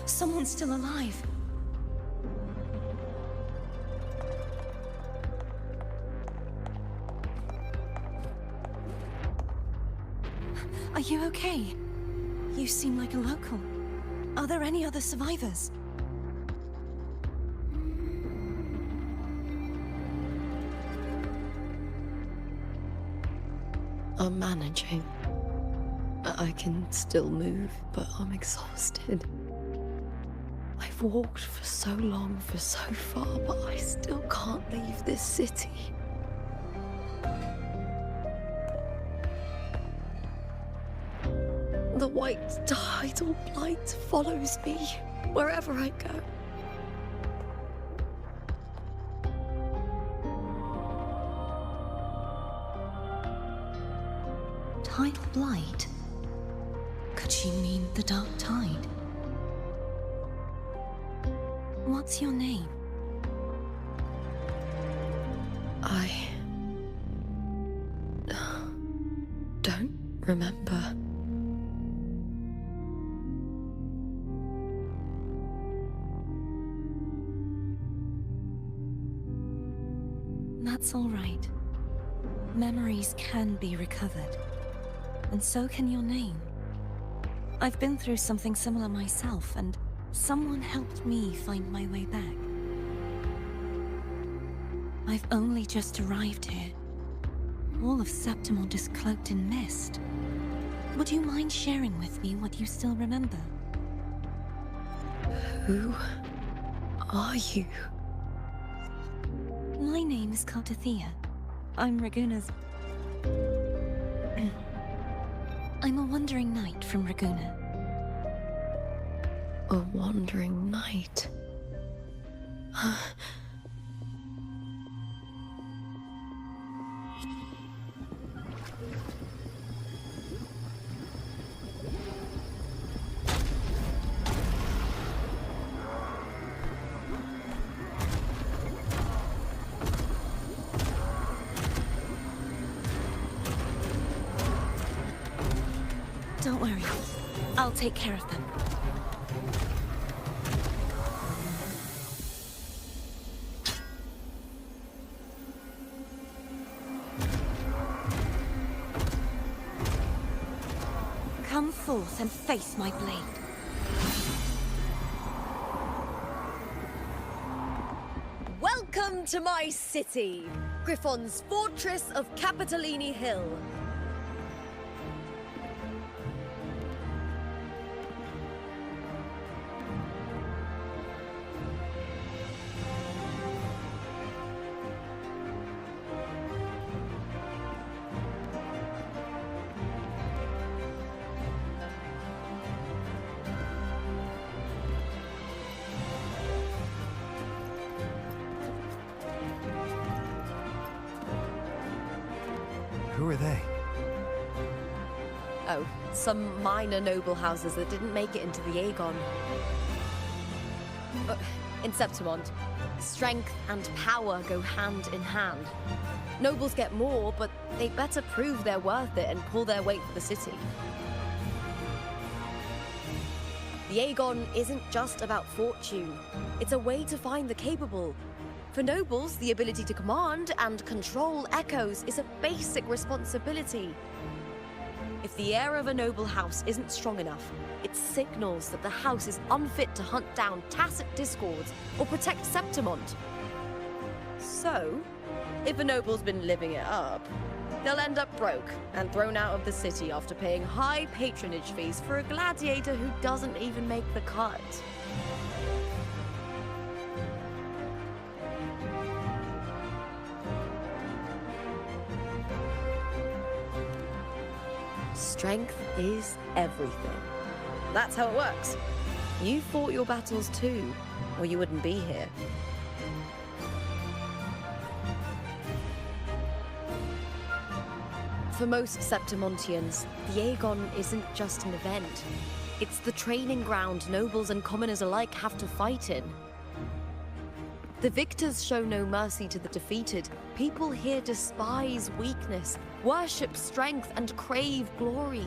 S4: Someone's still alive. Are you okay? You seem like a local. Are there any other survivors?
S7: I'm managing. I can still move, but I'm exhausted. I've walked for so long, for so far, but I still can't leave this city. The white tidal blight follows me wherever I go.
S4: Tidal blight? Could she mean the dark tide? What's your name?
S7: I don't remember.
S4: That's all right. Memories can be recovered. And so can your name. I've been through something similar myself, and someone helped me find my way back. I've only just arrived here. All of Septimont is cloaked in mist. Would you mind sharing with me what you still remember?
S14: Who are you?
S4: My name is Kaltathea. I'm Raguna's... I'm a wandering knight from Raguna.
S14: A wandering knight.
S4: Don't worry. I'll take care of them. Come forth and face my blade.
S16: Welcome to my city, Griffon's fortress of Capitolini Hill.
S1: Who are they?
S16: Oh, some minor noble houses that didn't make it into the Aegon. In Septimont, strength and power go hand in hand. Nobles get more, but they better prove they're worth it and pull their weight for the city. The Aegon isn't just about fortune. It's a way to find the capable. For nobles, the ability to command and control echoes is a basic responsibility. If the heir of a noble house isn't strong enough, it signals that the house is unfit to hunt down tacit discords or protect Septimont. So, if a noble's been living it up, they'll end up broke and thrown out of the city after paying high patronage fees for a gladiator who doesn't even make the cut. Strength is everything. That's how it works. You fought your battles too, or you wouldn't be here. For most Septimontians, the Aegon isn't just an event. It's the training ground nobles and commoners alike have to fight in. The victors show no mercy to the defeated. People here despise weakness, worship strength, and crave glory.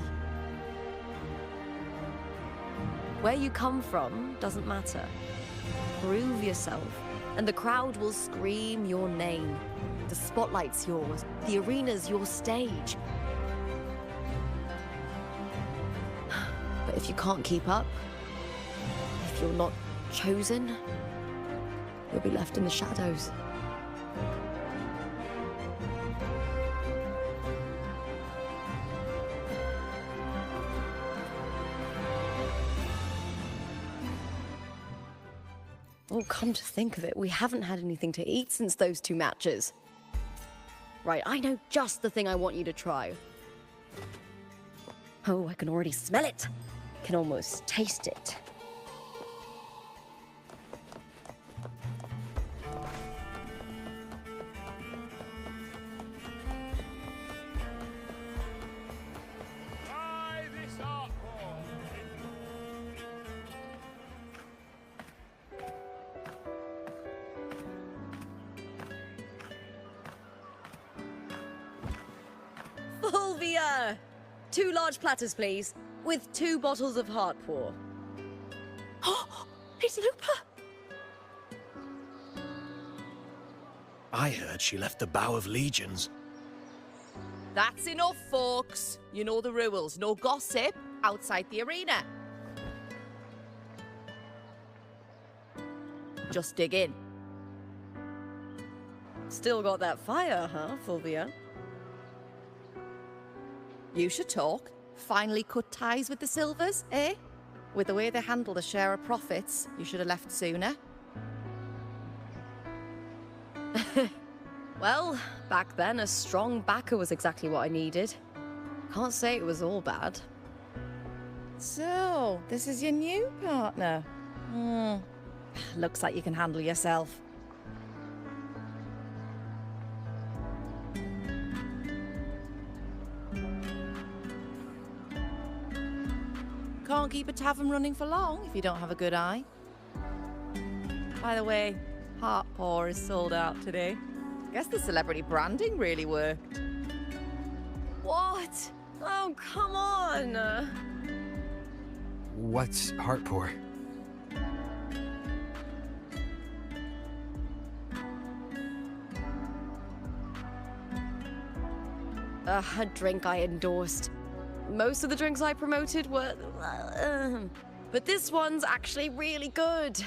S16: Where you come from doesn't matter. Prove yourself, and the crowd will scream your name. The spotlight's yours, the arena's your stage. But if you can't keep up, if you're not chosen, you'll be left in the shadows. Oh, come to think of it, we haven't had anything to eat since those 2 matches. Right, I know just the thing I want you to try. Oh, I can already smell it. Can almost taste it. Fulvia! 2 large platters, please, with 2 bottles of Heartpour.
S14: Oh, it's Lupa!
S6: I heard she left the Bow of Legions.
S17: That's enough, folks. You know the rules. No gossip outside the arena. Just dig in.
S7: Still got that fire, huh, Fulvia? You should talk. Finally cut ties with the Silvers, eh? With the way they handle the share of profits, you should have left sooner. Well, back then, a strong backer was exactly what I needed. Can't say it was all bad.
S14: So, this is your new partner? Looks like you can handle yourself. Can't keep a tavern running for long if you don't have a good eye. By the way, Heart Pour is sold out today. Guess the celebrity branding really worked.
S7: What? Oh, come on!
S1: What's heart pour?
S7: A drink I endorsed. Most of the drinks I promoted were... but this one's actually really good.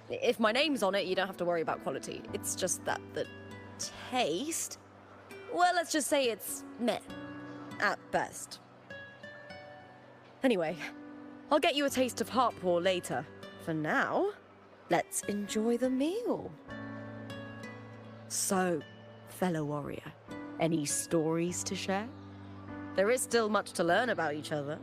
S7: If my name's on it, you don't have to worry about quality. It's just that the taste... well, let's just say it's meh. At best. Anyway, I'll get you a taste of Heart Pour later. For now, let's enjoy the meal. So, fellow warrior, any stories to share? There is still much to learn about each other.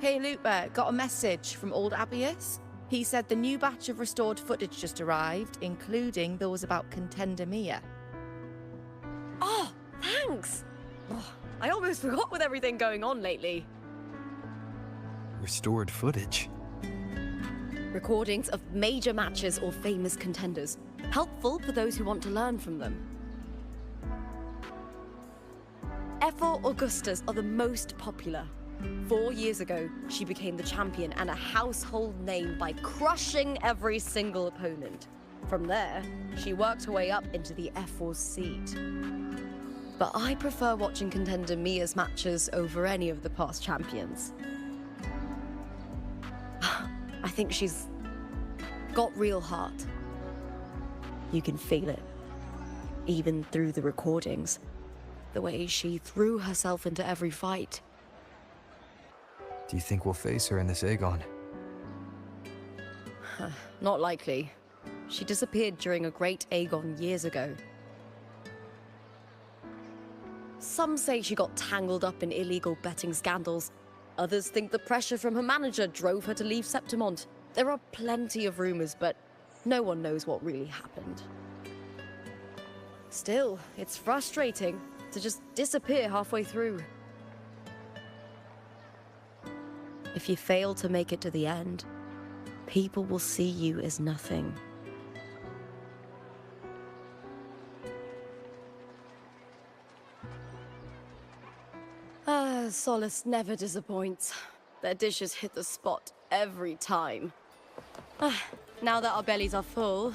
S14: Hey Lupa, got a message from old Abius. He said the new batch of restored footage just arrived, including those about Contender Mia.
S7: Oh, thanks! Oh, I almost forgot with everything going on lately.
S1: Restored footage?
S7: Recordings of major matches or famous contenders. Helpful for those who want to learn from them. F4 Augustas are the most popular. 4 years ago, she became the champion and a household name by crushing every single opponent. From there, she worked her way up into the F4 seat. But I prefer watching Contender Mia's matches over any of the past champions. I think she's got real heart. You can feel it, even through the recordings. The way she threw herself into every fight.
S1: Do you think we'll face her in this Aegon?
S7: Not likely. She disappeared during a great Aegon years ago. Some say she got tangled up in illegal betting scandals. Others think the pressure from her manager drove her to leave Septimont. There are plenty of rumors, but no one knows what really happened. Still, it's frustrating to just disappear halfway through. If you fail to make it to the end, people will see you as nothing. Solace never disappoints. Their dishes hit the spot every time. Now that our bellies are full,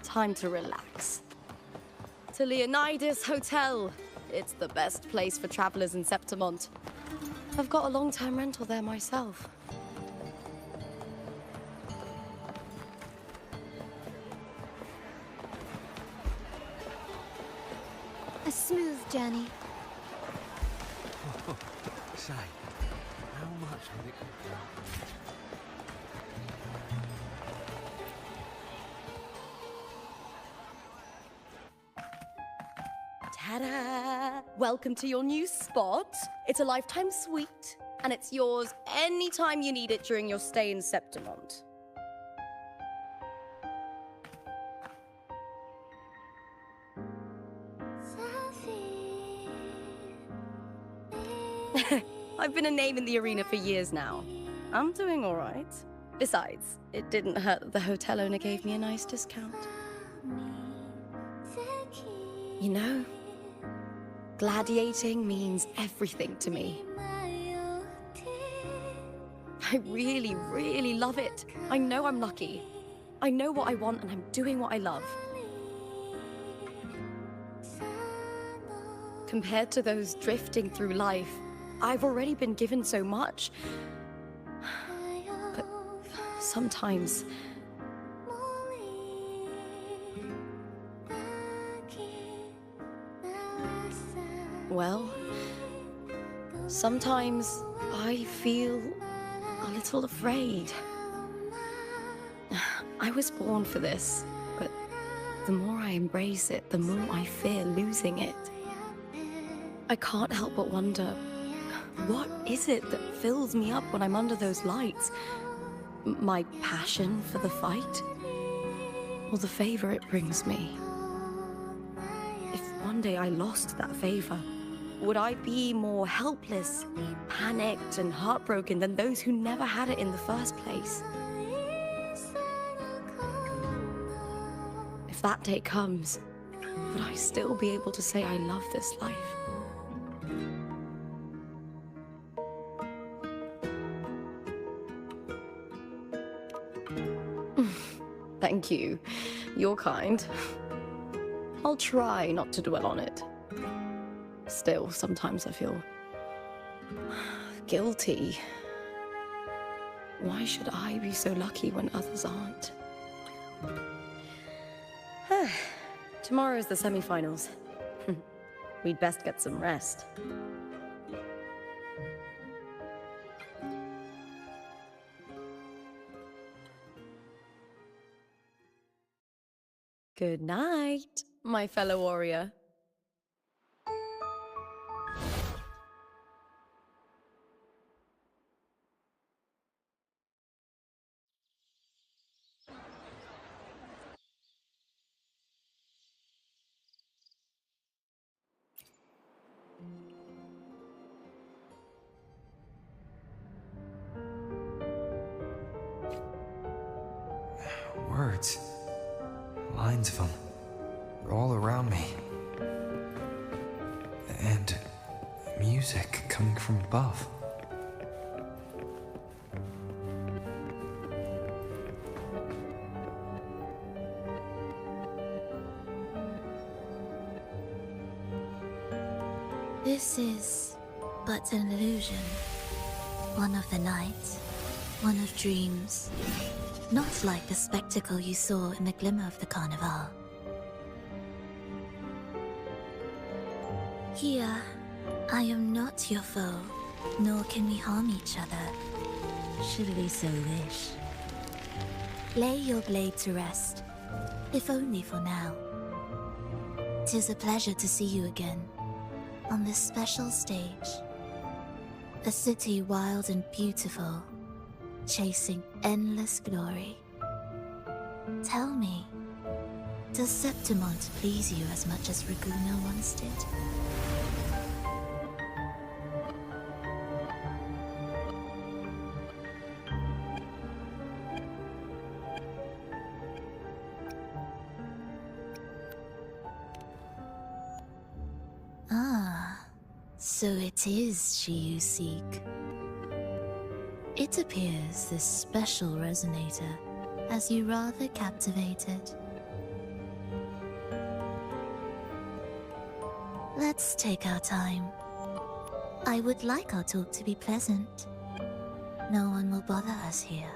S7: time to relax. To Leonidas Hotel. It's the best place for travelers in Septimont. I've got a long-term rental there myself.
S18: A smooth journey.
S12: Say, how much would it
S7: Ta-da! Welcome to your new spot. It's a lifetime suite, and it's yours anytime you need it during your stay in Septimont. I've been a name in the arena for years now. I'm doing all right. Besides, it didn't hurt that the hotel owner gave me a nice discount. You know,
S16: Gladiating means everything to me. I really, really love it. I know I'm lucky. I know what I want and I'm doing what I love. Compared to those drifting through life, I've already been given so much. But sometimes... well, sometimes I feel a little afraid. I was born for this, but the more I embrace it, the more I fear losing it. I can't help but wonder, what is it that fills me up when I'm under those lights? My passion for the fight? Or the favor it brings me? If one day I lost that favor, would I be more helpless, panicked, and heartbroken than those who never had it in the first place? If that day comes, would I still be able to say I love this life? Thank you. You're kind. I'll try not to dwell on it. Still, sometimes I feel guilty. Why should I be so lucky when others aren't? Tomorrow's the semi-finals. We'd best get some rest. Good night, my fellow warrior.
S1: Words. Lines of them. All around me. And music coming from above.
S19: This is but an illusion. One of the night, one of dreams. Not like the spectacle you saw in the glimmer of the carnival. Here, I am not your foe, nor can we harm each other, should we so wish. Lay your blade to rest, if only for now. 'Tis a pleasure to see you again, on this special stage. A city wild and beautiful, chasing endless glory. Tell me, does Septimont please you as much as Raguna once did? Ah, so it is she you seek. It appears this special resonator has you rather captivated. Let's take our time. I would like our talk to be pleasant. No one will bother us here.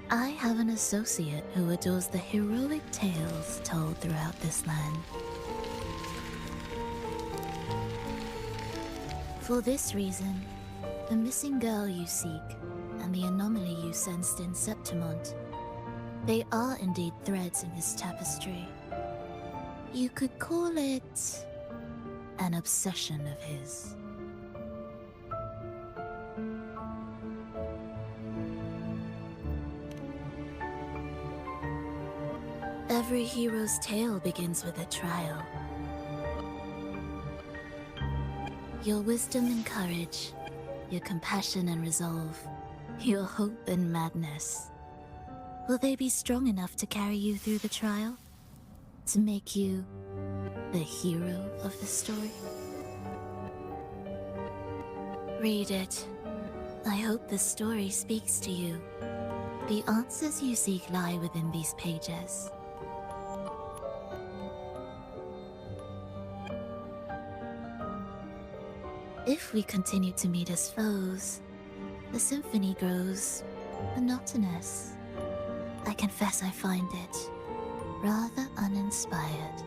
S19: I have an associate who adores the heroic tales told throughout this land. For this reason, the missing girl you seek and the anomaly you sensed in Septimont, they are indeed threads in this tapestry. You could call it an obsession of his. Every hero's tale begins with a trial. Your wisdom and courage, your compassion and resolve, your hope and madness. Will they be strong enough to carry you through the trial? To make you the hero of the story? Read it. I hope the story speaks to you. The answers you seek lie within these pages. If we continue to meet as foes, the symphony grows monotonous. I confess I find it rather uninspired.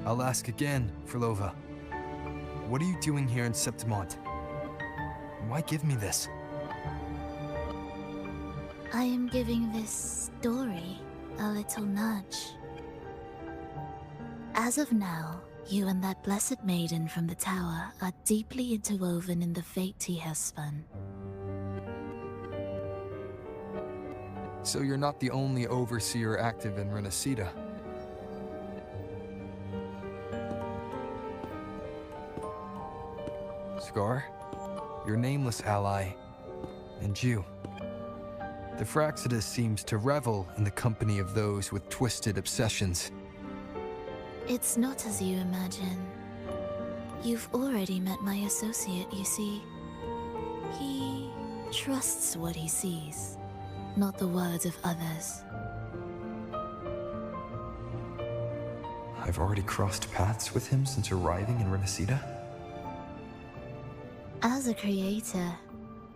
S1: I'll ask again, Frolova. What are you doing here in Septimont? Why give me this?
S19: I am giving this story a little nudge. As of now, you and that blessed maiden from the tower are deeply interwoven in the fate he has spun.
S1: So you're not the only overseer active in Renacita. Scar, your nameless ally, and you. The Fraxidus seems to revel in the company of those with twisted obsessions.
S19: It's not as you imagine. You've already met my associate, you see. He trusts what he sees, not the words of others.
S1: I've already crossed paths with him since arriving in Renacita.
S19: As a creator,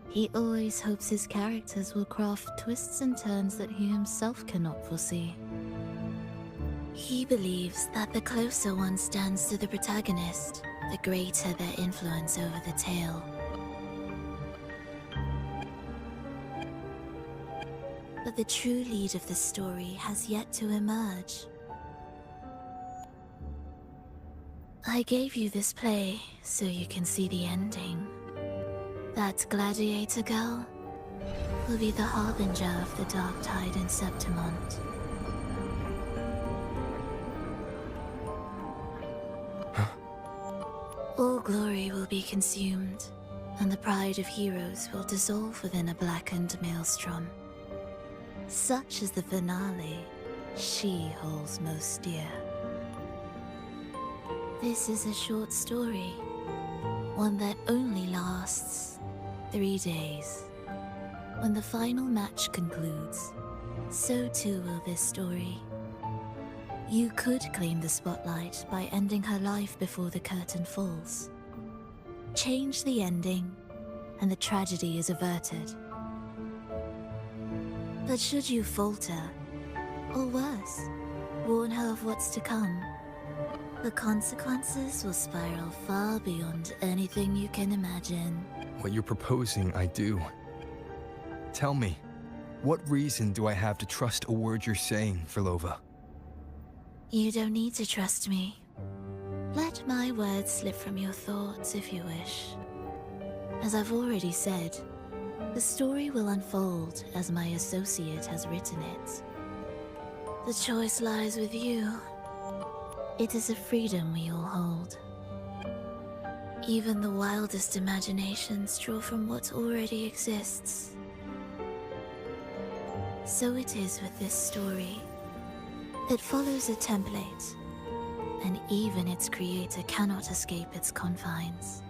S19: he always hopes his characters will craft twists and turns that he himself cannot foresee. He believes that the closer one stands to the protagonist, the greater their influence over the tale. But the true lead of the story has yet to emerge. I gave you this play so you can see the ending. That gladiator girl will be the harbinger of the dark tide in Septimont. All glory will be consumed, and the pride of heroes will dissolve within a blackened maelstrom. Such is the finale she holds most dear. This is a short story, one that only lasts 3 days. When the final match concludes, so too will this story. You could claim the spotlight by ending her life before the curtain falls. Change the ending, and the tragedy is averted. But should you falter, or worse, warn her of what's to come, the consequences will spiral far beyond anything you can imagine.
S1: What you're proposing, I do. Tell me, what reason do I have to trust a word you're saying, Frolova?
S19: You don't need to trust me. Let my words slip from your thoughts if you wish. As I've already said, the story will unfold as my associate has written it. The choice lies with you. It is a freedom we all hold. Even the wildest imaginations draw from what already exists. So it is with this story. It follows a template, and even its creator cannot escape its confines.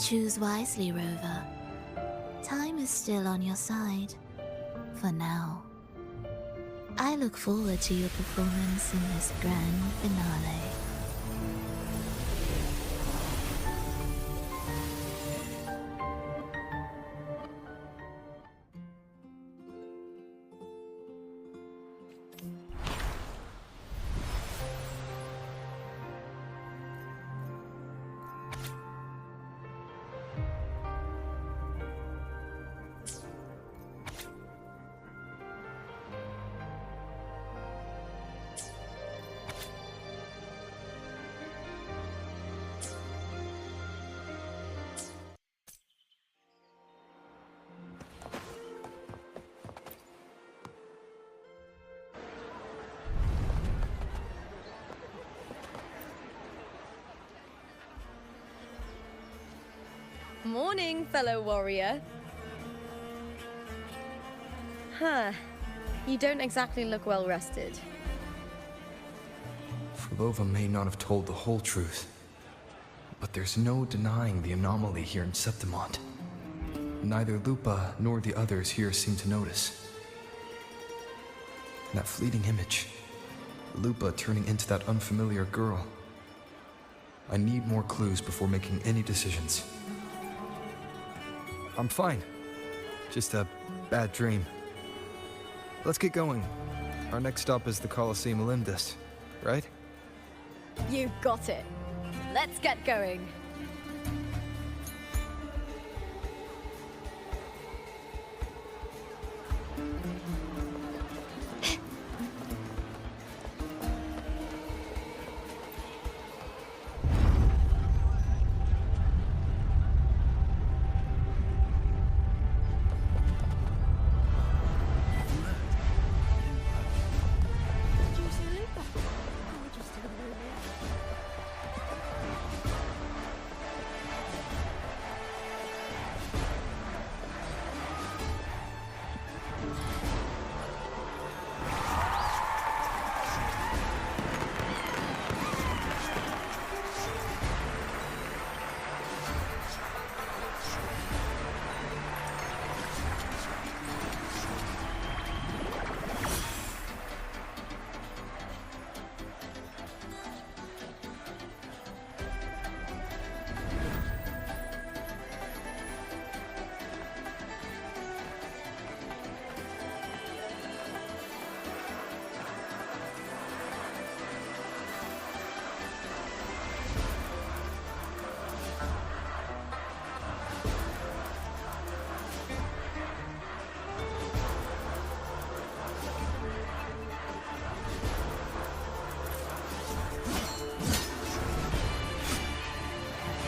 S19: Choose wisely, Rover. Time is still on your side. For now. I look forward to your performance in this grand finale.
S16: Morning, fellow warrior. Huh. You don't exactly look well rested.
S1: Flova may not have told the whole truth, but there's no denying the anomaly here in Septimont. Neither Lupa nor the others here seem to notice. That fleeting image, Lupa turning into that unfamiliar girl. I need more clues before making any decisions. I'm fine. Just a bad dream. Let's get going. Our next stop is the Colosseum Olympus, right?
S16: You got it. Let's get going.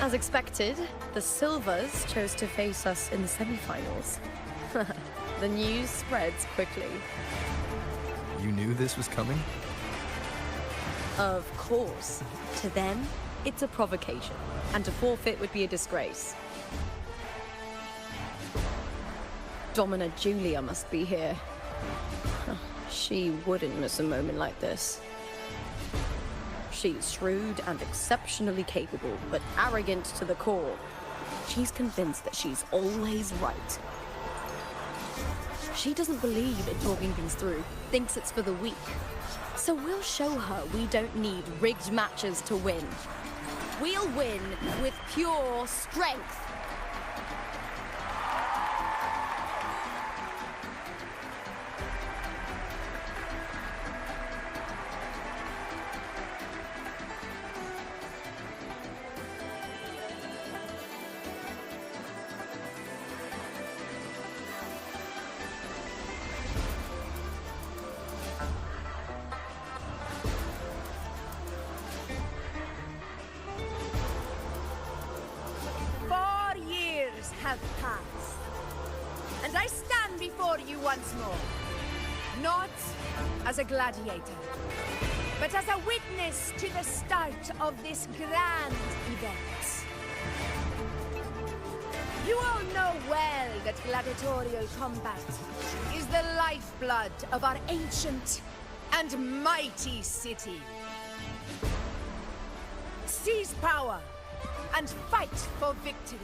S16: As expected, the Silvers chose to face us in the semi-finals. The news spreads quickly.
S1: You knew this was coming?
S16: Of course. To them, it's a provocation, and to forfeit would be a disgrace. Domina Julia must be here. She wouldn't miss a moment like this. She's shrewd and exceptionally capable, but arrogant to the core. She's convinced that she's always right. She doesn't believe in talking things through, thinks it's for the weak. So we'll show her we don't need rigged matches to win. We'll win with pure strength.
S15: Have passed, and I stand before you once more, not as a gladiator, but as a witness to the start of this grand event. You all know well that gladiatorial combat is the lifeblood of our ancient and mighty city. Seize power and fight for victory.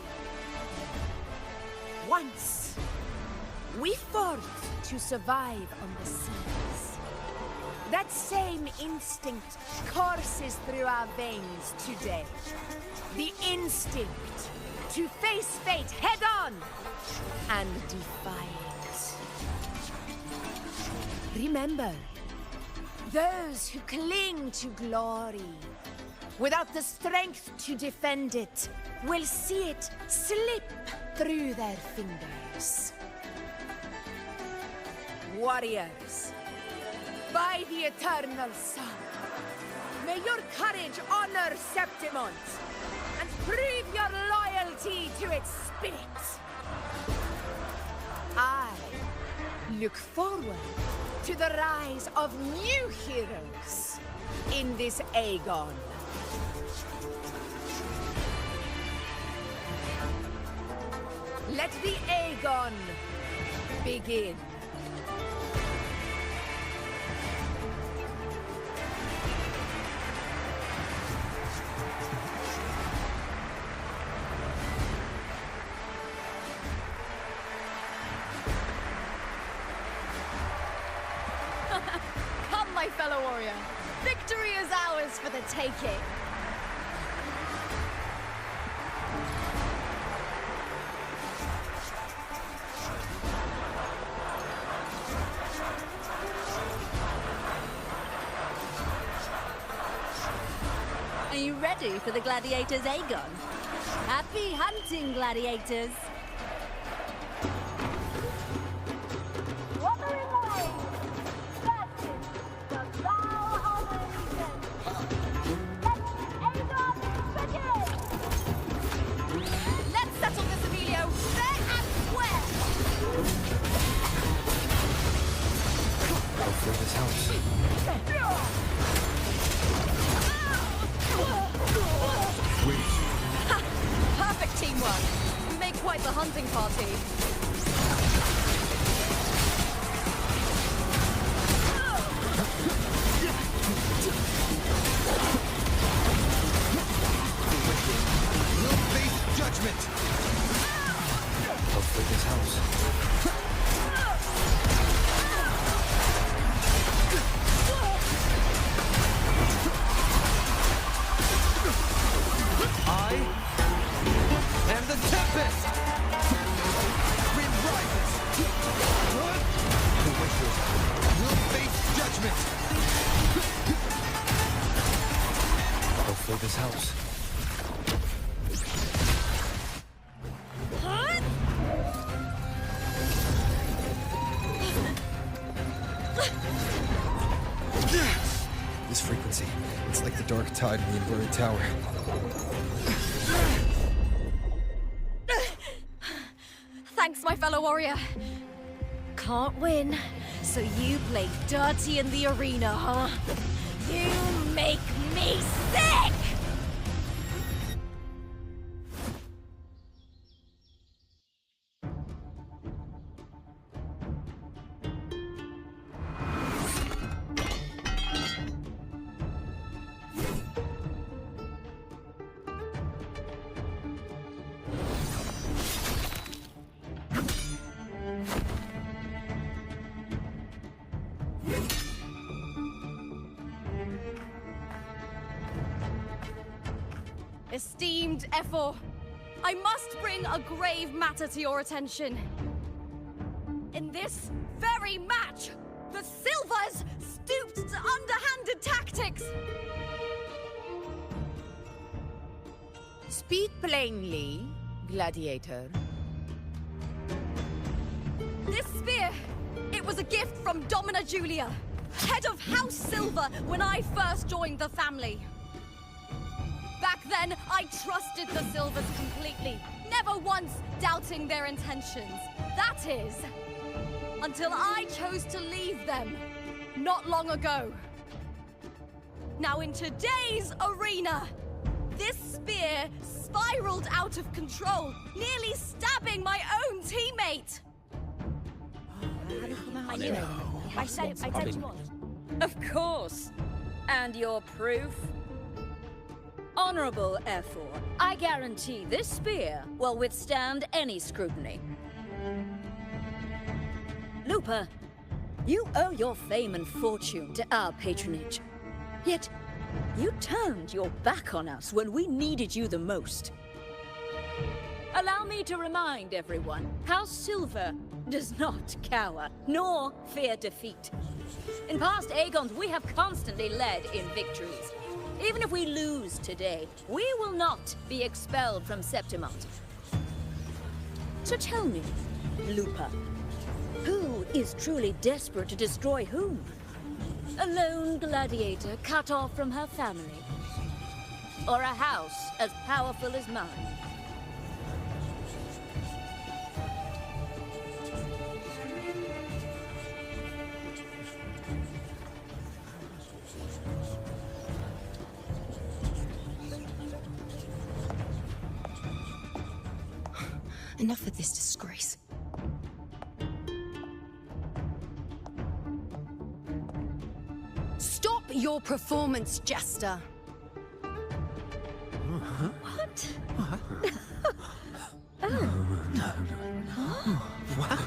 S15: Once, we fought to survive on the seas. That same instinct courses through our veins today. The instinct to face fate head-on and defy it. Remember, those who cling to glory without the strength to defend it will see it slip through their fingers. Warriors, by the eternal sun, may your courage honor Septimont and prove your loyalty to its spirit. I look forward to the rise of new heroes in this Aegon. Let the Aegon begin.
S7: Come, my fellow warrior. Victory is ours for the taking.
S20: Are you ready for the gladiators, Aegon? Happy hunting, gladiators!
S10: Wuthering away. That is the vow of allegiance. Let Aegon begin.
S7: Let's settle this, Emilio, fair and square.
S1: Hopefully this helps.
S7: Ha! Perfect teamwork. We make quite the hunting party.
S1: We'll face judgment! Hopefully this helps. I am the Tempest! Wind rises! The wicked will face judgment! Hopefully this helps. This frequency, it's like the dark tide in the inverted tower.
S7: Thanks, my fellow warrior. Can't win, so you play dirty in the arena, huh? You make me sick! Esteemed Ephor, I must bring a grave matter to your attention. In this very match, the Silvers stooped to underhanded tactics.
S15: Speak plainly, gladiator.
S7: This spear, it was a gift from Domina Julia, head of House Silver when I first joined the family. Back then, I trusted the Silvers completely, never once doubting their intentions. That is, until I chose to leave them, not long ago. Now in today's arena, this spear spiraled out of control, nearly stabbing my own teammate.
S17: I said you want. Of course. And your proof? Honorable Ephor, I guarantee this spear will withstand any scrutiny. Lupa, you owe your fame and fortune to our patronage. Yet, you turned your back on us when we needed you the most. Allow me to remind everyone, House Silver does not cower, nor fear defeat. In past Aegons, we have constantly led in victories. Even if we lose today, we will not be expelled from Septimont. So tell me, Lupa, who is truly desperate to destroy whom? A lone gladiator cut off from her family? Or a house as powerful as mine?
S7: Enough of this disgrace. Stop your performance, Jester!
S17: What?
S12: What?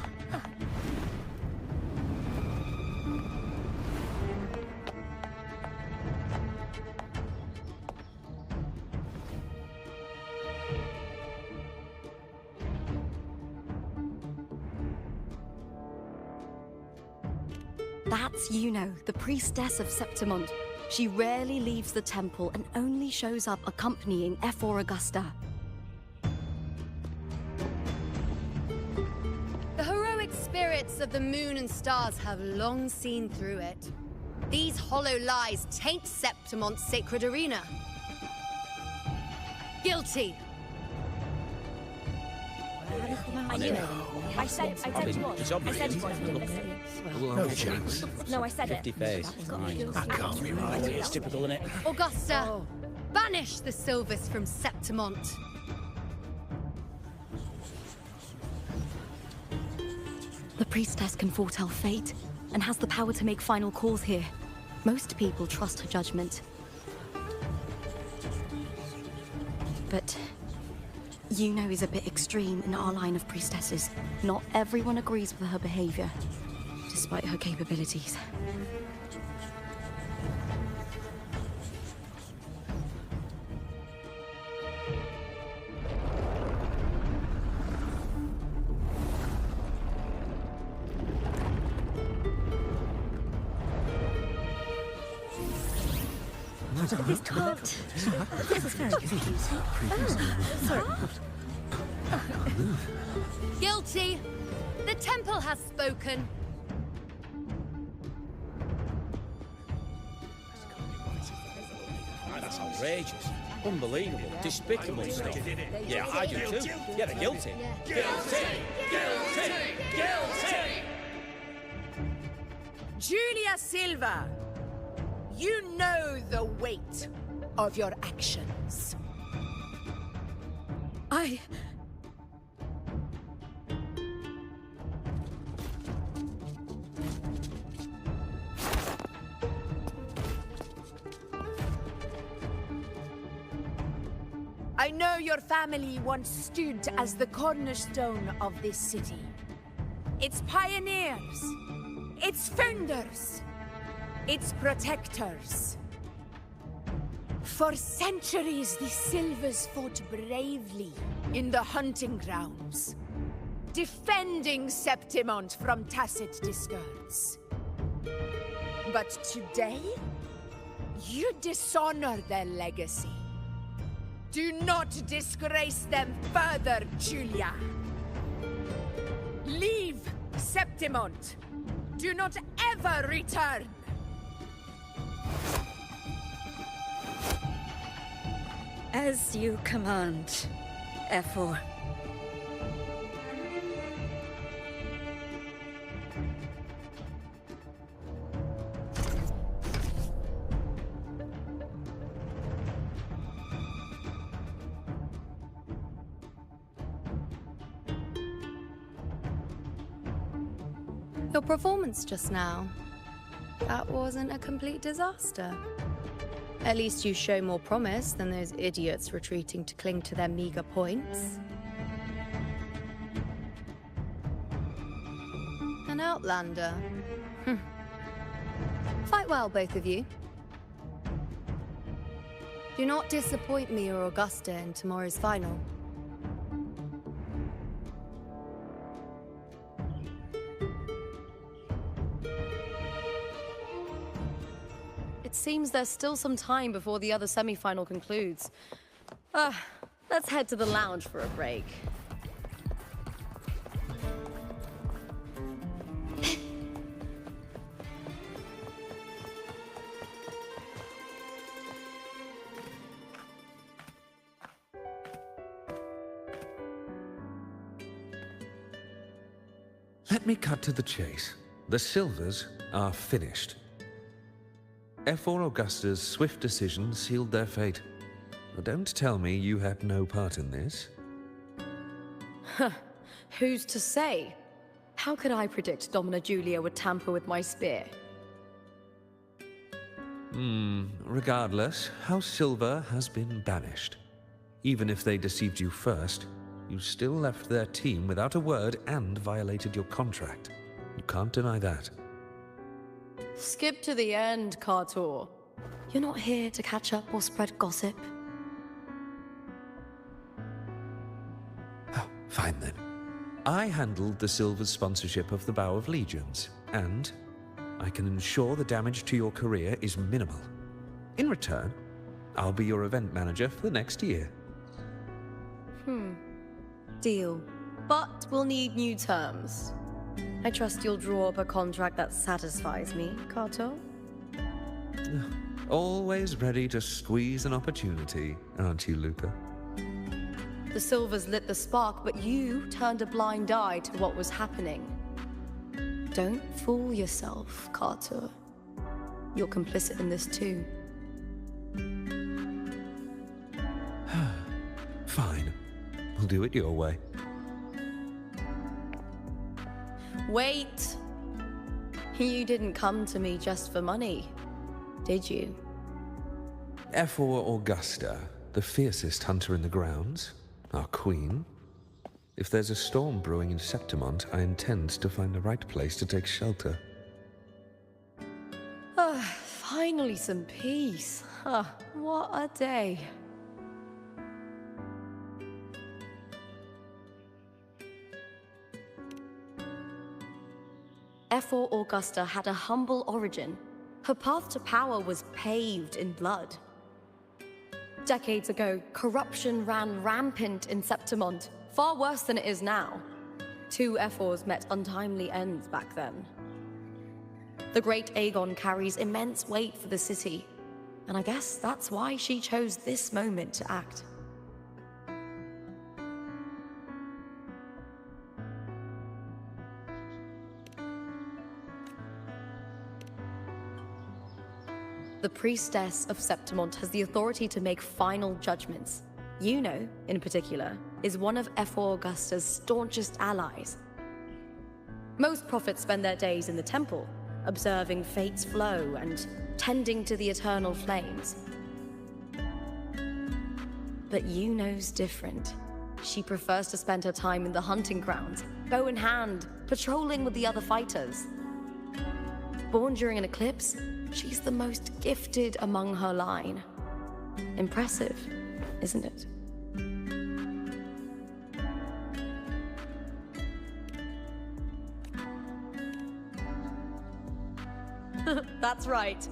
S16: That's Yuno, the priestess of Septimont. She rarely leaves the temple and only shows up accompanying F4 Augusta.
S7: The heroic spirits of the moon and stars have long seen through it. These hollow lies taint Septimont's sacred arena. Guilty!
S2: I knew it. I said it was.
S11: It's
S2: I
S11: obvious.
S2: said it was. You didn't listen.
S6: No chance.
S2: No, I said it.
S9: 50 face. Fine.
S6: That can't be right.
S9: It's typical, isn't it?
S7: Augusta, banish the Silvers from Septimont.
S16: The priestess can foretell fate and has the power to make final calls here. Most people trust her judgment. But Yuno is a bit extreme in our line of priestesses. Not everyone agrees with her behavior, despite her capabilities.
S17: This can't. This is very confusing. Sorry.
S7: Guilty! The temple has spoken.
S9: That's outrageous. Unbelievable. Despicable stuff. Yeah, I do too. Yeah, they're guilty.
S15: Guilty! Guilty! Guilty! Julia Silva, you know the weight of your actions. I know your family once stood as the cornerstone of this city. Its pioneers, its founders, its protectors. For centuries, the Silvers fought bravely in the hunting grounds, defending Septimont from tacit discords. But today, you dishonor their legacy. Do not disgrace them further, Julia. Leave Septimont. Do not ever return.
S17: As you command, F4.
S7: Your performance just now, that wasn't a complete disaster. At least you show more promise than those idiots retreating to cling to their meager points. An outlander. Fight well, both of you. Do not disappoint me or Augusta in tomorrow's final. It seems there's still some time before the other semi-final concludes. Let's head to the lounge for a break.
S12: Let me cut to the chase. The Silvers are finished. F4 Augusta's swift decision sealed their fate. But don't tell me you had no part in this.
S16: Who's to say? How could I predict Domina Julia would tamper with my spear?
S12: Regardless, House Silver has been banished. Even if they deceived you first, you still left their team without a word and violated your contract. You can't deny that.
S16: Skip to the end, Kartor.
S4: You're not here to catch up or spread gossip.
S12: Fine then. I handled the Silver's sponsorship of the Bow of Legions, and I can ensure the damage to your career is minimal. In return, I'll be your event manager for the next year.
S16: Deal. But we'll need new terms. I trust you'll draw up a contract that satisfies me, Kartor.
S12: Always ready to squeeze an opportunity, aren't you, Luca?
S16: The Silvers lit the spark, but you turned a blind eye to what was happening. Don't fool yourself, Kartor. You're complicit in this too.
S12: Fine. We'll do it your way.
S16: Wait! You didn't come to me just for money, did you?
S12: F4 Augusta, the fiercest hunter in the grounds, our queen. If there's a storm brewing in Septimont, I intend to find the right place to take shelter.
S16: Finally some peace. What a day. F4 Augusta had a humble origin. Her path to power was paved in blood. Decades ago, corruption ran rampant in Septimont, far worse than it is now. 2 F4s met untimely ends back then. The great Aegon carries immense weight for the city, and I guess that's why she chose this moment to act. The priestess of Septimont has the authority to make final judgments. Yuno, in particular, is one of F4 Augusta's staunchest allies. Most prophets spend their days in the temple, observing fate's flow and tending to the eternal flames. But Yuno's different. She prefers to spend her time in the hunting grounds, bow in hand, patrolling with the other fighters. Born during an eclipse, she's the most gifted among her line. Impressive, isn't it? That's right.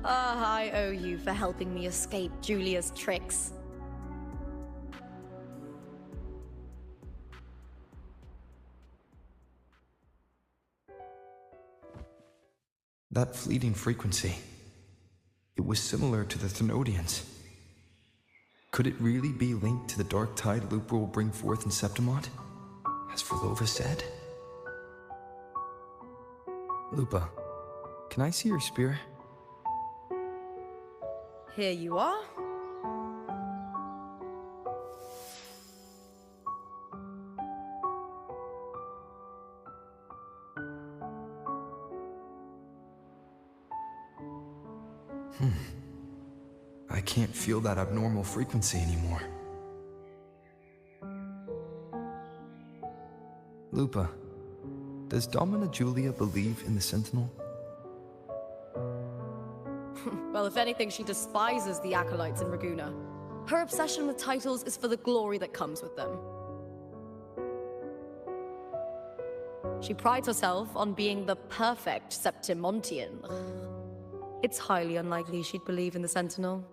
S16: I owe you for helping me escape Julia's tricks.
S1: That fleeting frequency, it was similar to the Thenodians. Could it really be linked to the dark tide Lupa will bring forth in Septimont, as Verlova said? Lupa, can I see your spear?
S16: Here you are.
S1: I can't feel that abnormal frequency anymore. Lupa, does Domina Julia believe in the Sentinel?
S16: Well, if anything, she despises the acolytes in Raguna. Her obsession with titles is for the glory that comes with them. She prides herself on being the perfect Septimontian. It's highly unlikely she'd believe in the Sentinel.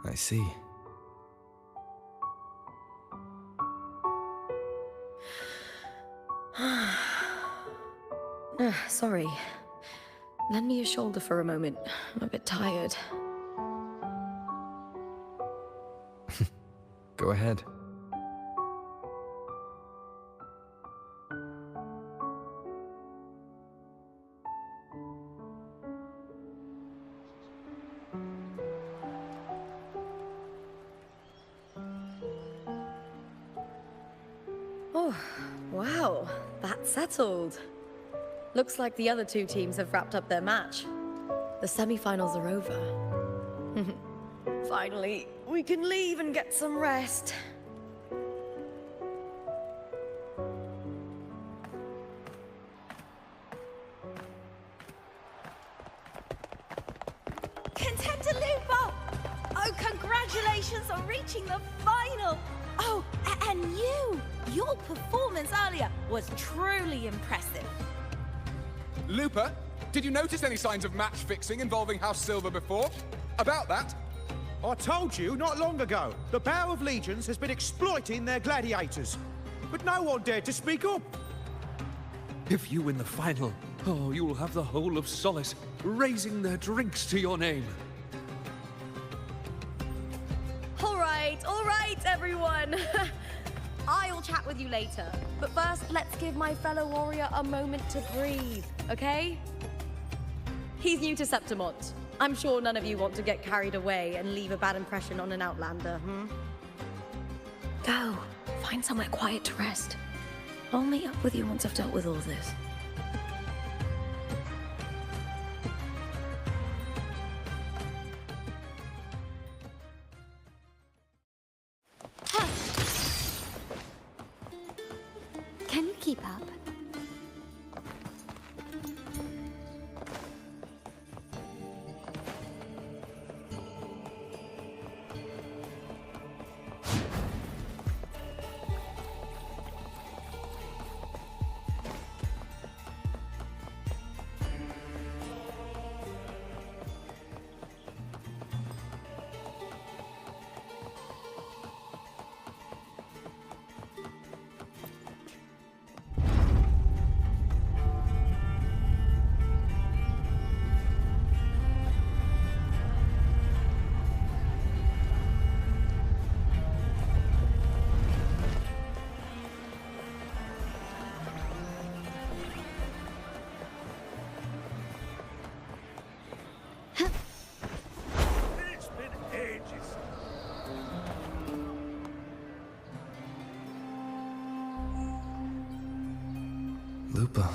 S1: I see.
S16: Sorry. Lend me your shoulder for a moment. I'm a bit tired.
S1: Go ahead.
S16: Well, that's settled. Looks like the other two teams have wrapped up their match. The semi-finals are over. Finally, we can leave and get some rest.
S14: Contender Lupa! Oh, congratulations on reaching the final! Oh, and you! Your performance earlier was truly impressive.
S13: Lupa, did you notice any signs of match fixing involving House Silver before? About that?
S6: I told you not long ago, the Bow of Legions has been exploiting their gladiators. But no one dared to speak up.
S12: If you win the final, oh, you'll have the whole of Solace raising their drinks to your name.
S16: All right, everyone. I'll chat with you later. But first, let's give my fellow warrior a moment to breathe, okay? He's new to Septimont. I'm sure none of you want to get carried away and leave a bad impression on an Outlander,
S4: Go. Find somewhere quiet to rest. I'll meet up with you once I've dealt with all this.
S18: Can you keep up?
S6: It's been ages.
S1: Lupa.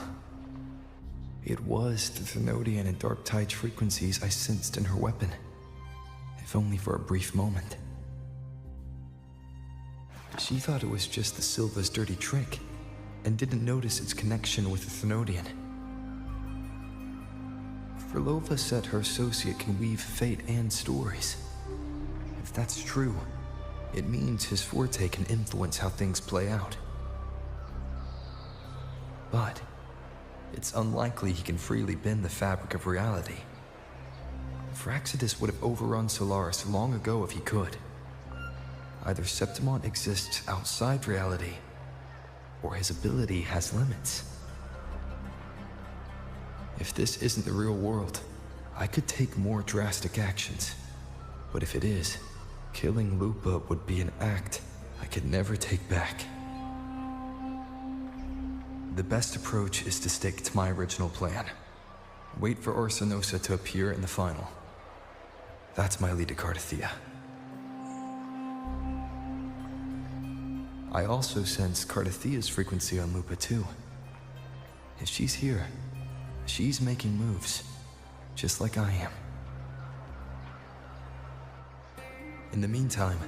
S1: It was the Thenodian and Dark Tide's frequencies I sensed in her weapon, if only for a brief moment. She thought it was just the Silva's dirty trick, and didn't notice its connection with the Thenodian. Frolova said her associate can weave fate and stories. If that's true, it means his forte can influence how things play out. But it's unlikely he can freely bend the fabric of reality. Fraxidus would have overrun Solaris long ago if he could. Either Septimont exists outside reality, or his ability has limits. If this isn't the real world, I could take more drastic actions. But if it is, killing Lupa would be an act I could never take back. The best approach is to stick to my original plan. Wait for Orsinosa to appear in the final. That's my lead to Cardathia. I also sense Cardathia's frequency on Lupa too. If she's here, she's making moves, just like I am. In the meantime,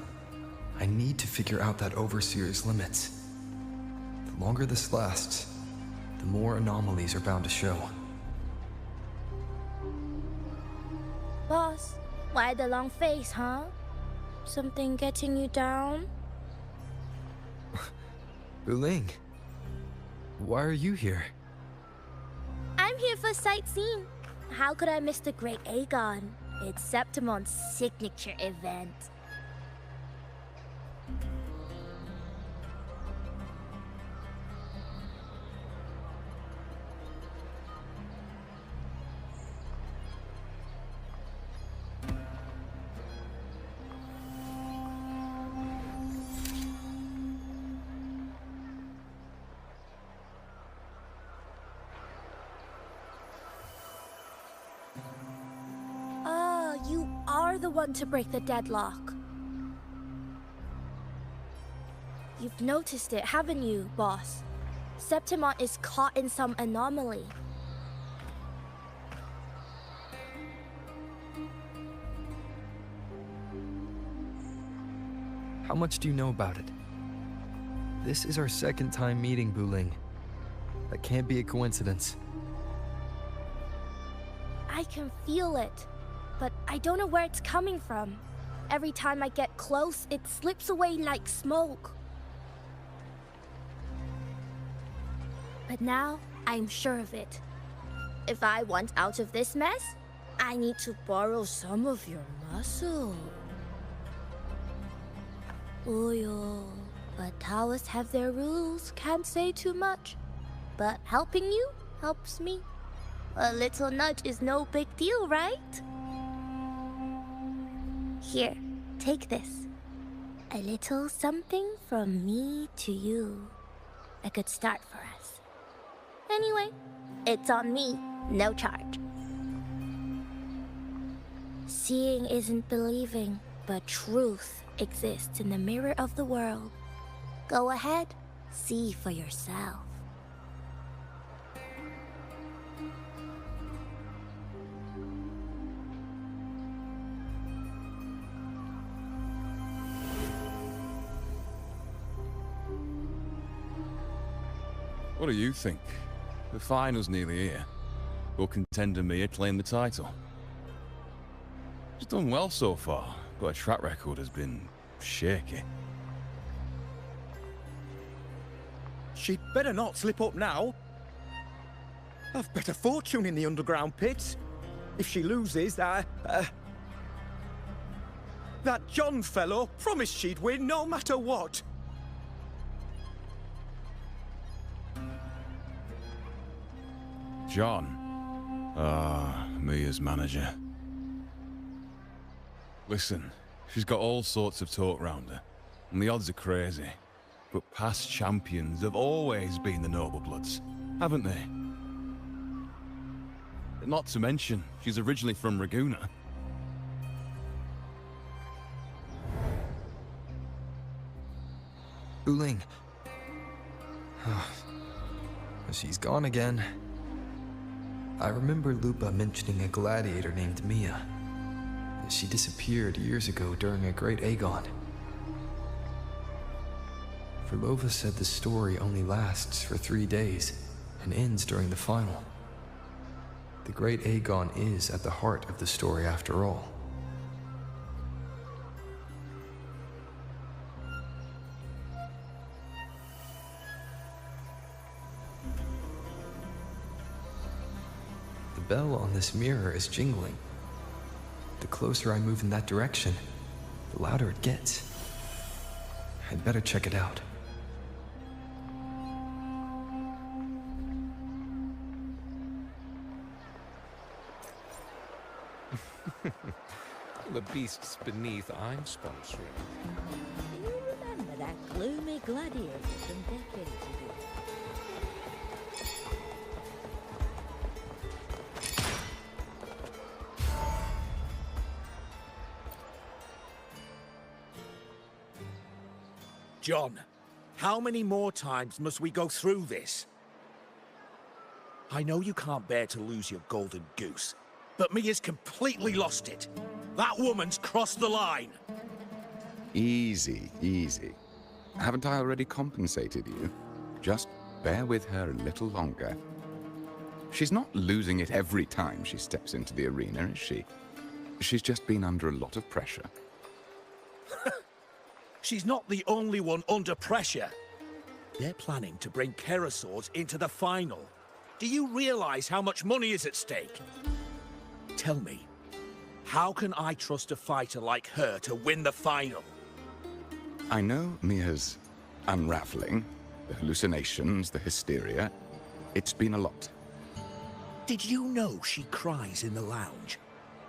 S1: I need to figure out that Overseer's limits. The longer this lasts, the more anomalies are bound to show.
S2: Boss, why the long face, huh? Something getting you down?
S1: Wuling, why are you here?
S2: I'm here for sightseeing. How could I miss the Great Aegon? It's Septimont's signature event. You are the one to break the deadlock. You've noticed it, haven't you, boss? Septimont is caught in some anomaly.
S1: How much do you know about it? This is our second time meeting, Wuling. That can't be a coincidence.
S2: I can feel it, but I don't know where it's coming from. Every time I get close, it slips away like smoke. But now, I'm sure of it. If I want out of this mess, I need to borrow some of your muscle. Oyo, but Taoists have their rules, can't say too much. But helping you helps me. A little nudge is no big deal, right? Here, take this. A little something from me to you. A good start for us. Anyway, it's on me, no charge. Seeing isn't believing, but truth exists in the mirror of the world. Go ahead, see for yourself.
S19: What do you think? The final's nearly here. Will contender Mia claim the title? She's done well so far, but her track record has been shaky.
S11: She'd better not slip up now. I've better fortune in the underground pits. If she loses, that John fellow promised she'd win no matter what.
S19: John. Mia's manager. Listen, she's got all sorts of talk round her, and the odds are crazy. But past champions have always been the noble bloods, haven't they? Not to mention, she's originally from Raguna.
S1: Wuling. She's gone again. I remember Lupa mentioning a gladiator named Mia. She disappeared years ago during a great Aegon. Verlova said the story only lasts for 3 days and ends during the final. The great Aegon is at the heart of the story after all. The bell on this mirror is jingling. The closer I move in that direction, the louder it gets. I'd better check it out.
S12: The beasts beneath I'm sponsoring.
S17: Do you remember that gloomy gladiator from decades ago?
S6: John, how many more times must we go through this? I know you can't bear to lose your golden goose, but Mia's completely lost it. That woman's crossed the line.
S21: Easy, easy. Haven't I already compensated you? Just bear with her a little longer. She's not losing it every time she steps into the arena, is she? She's just been under a lot of pressure.
S6: She's not the only one under pressure. They're planning to bring Kerasaurs into the final. Do you realize how much money is at stake? Tell me, how can I trust a fighter like her to win the final?
S21: I know Mia's unraveling, the hallucinations, the hysteria. It's been a lot.
S6: Did you know she cries in the lounge?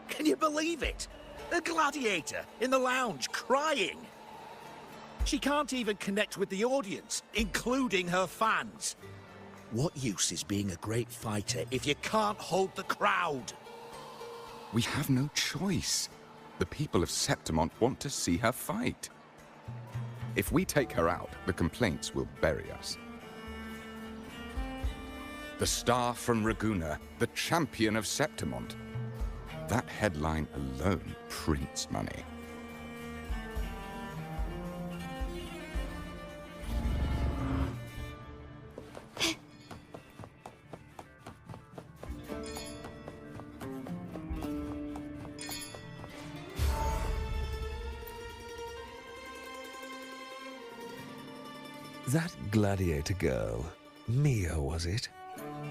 S6: Can you believe it? A gladiator in the lounge crying. She can't even connect with the audience, including her fans. What use is being a great fighter if you can't hold the crowd?
S21: We have no choice. The people of Septimont want to see her fight. If we take her out, the complaints will bury us. The star from Raguna, the champion of Septimont. That headline alone prints money.
S12: That gladiator girl, Mia, was it?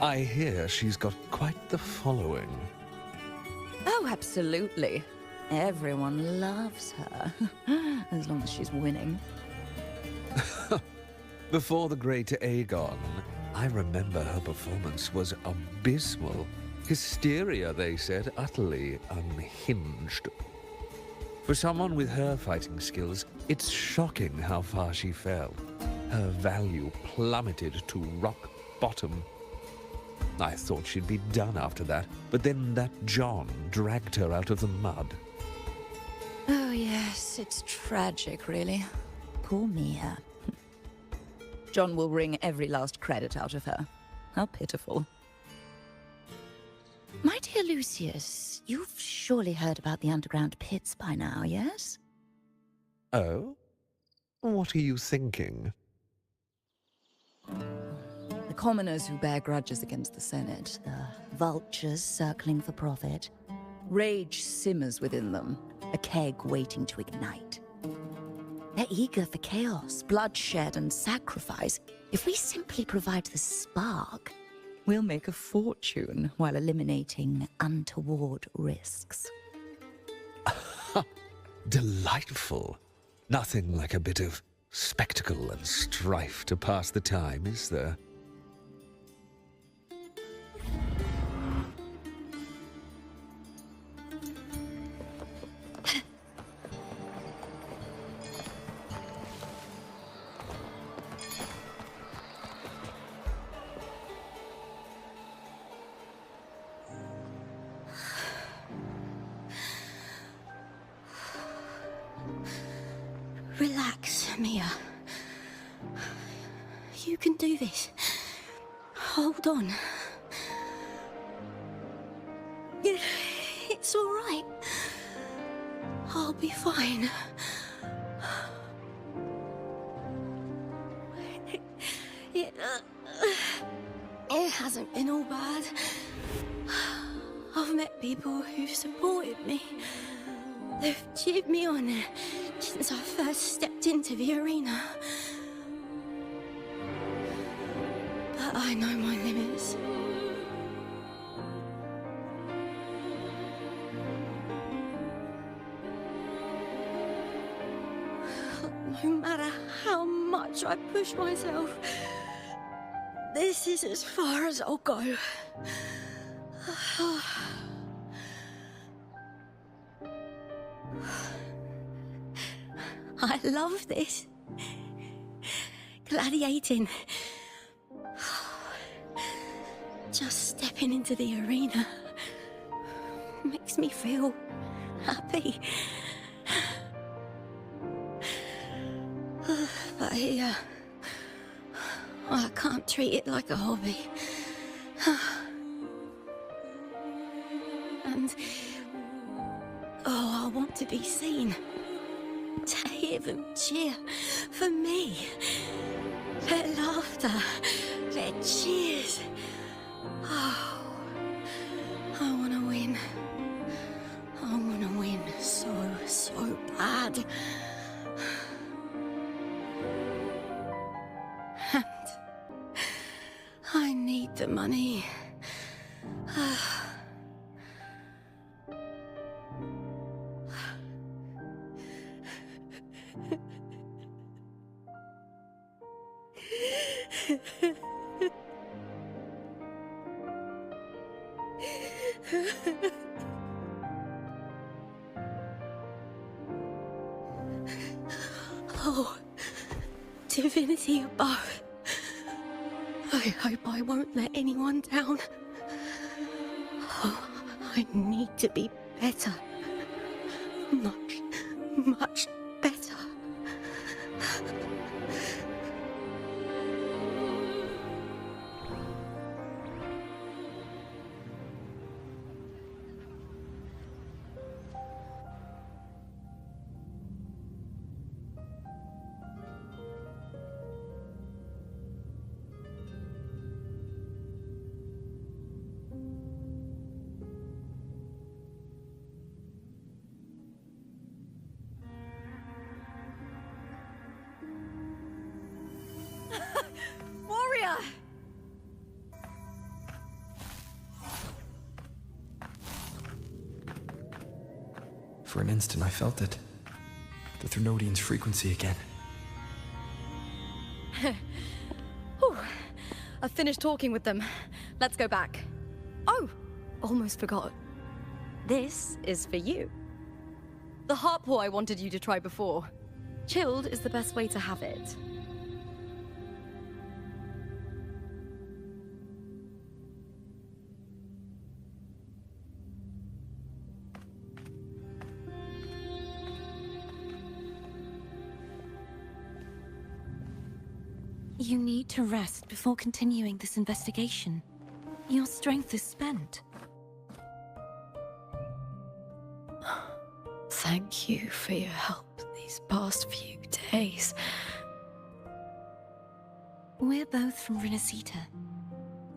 S12: I hear she's got quite the following.
S8: Oh, absolutely. Everyone loves her, as long as she's winning.
S12: Before the great Aegon, I remember her performance was abysmal. Hysteria, they said, utterly unhinged. For someone with her fighting skills, it's shocking how far she fell. Her value plummeted to rock bottom. I thought she'd be done after that, but then that John dragged her out of the mud.
S8: Oh yes, it's tragic, really. Poor Mia. John will wring every last credit out of her. How pitiful. My dear Lucius, you've surely heard about the underground pits by now, yes?
S12: Oh? What are you thinking?
S8: The commoners who bear grudges against the Senate, the vultures circling for profit. Rage simmers within them, a keg waiting to ignite. They're eager for chaos, bloodshed, and sacrifice. If we simply provide the spark, we'll make a fortune while eliminating untoward risks.
S12: Delightful. Nothing like a bit of spectacle and strife to pass the time, is there?
S19: Relax, Mia. You can do this. Hold on. It's all right. I'll be fine. It hasn't been all bad. I've met people who've supported me. They've cheered me on since I first stepped into the arena. But I know my limits. No matter how much I push myself, this is as far as I'll go. I love this. Gladiating. Just stepping into the arena makes me feel happy. But here, I can't treat it like a hobby. And I want to be seen. To hear them cheer for me. Their laughter, their cheers. Oh, I want to win. I want to win so bad. And I need the money. Oh, divinity above. I hope I won't let anyone down. Oh, I need to be better. Much better.
S1: For an instant, I felt it. The Thrunodian's frequency again.
S16: Whew. I've finished talking with them. Let's go back. Oh, almost forgot. This is for you. The heart pour I wanted you to try before. Chilled is the best way to have it.
S4: You need to rest before continuing this investigation. Your strength is spent.
S16: Thank you for your help these past few days.
S4: We're both from Renacita.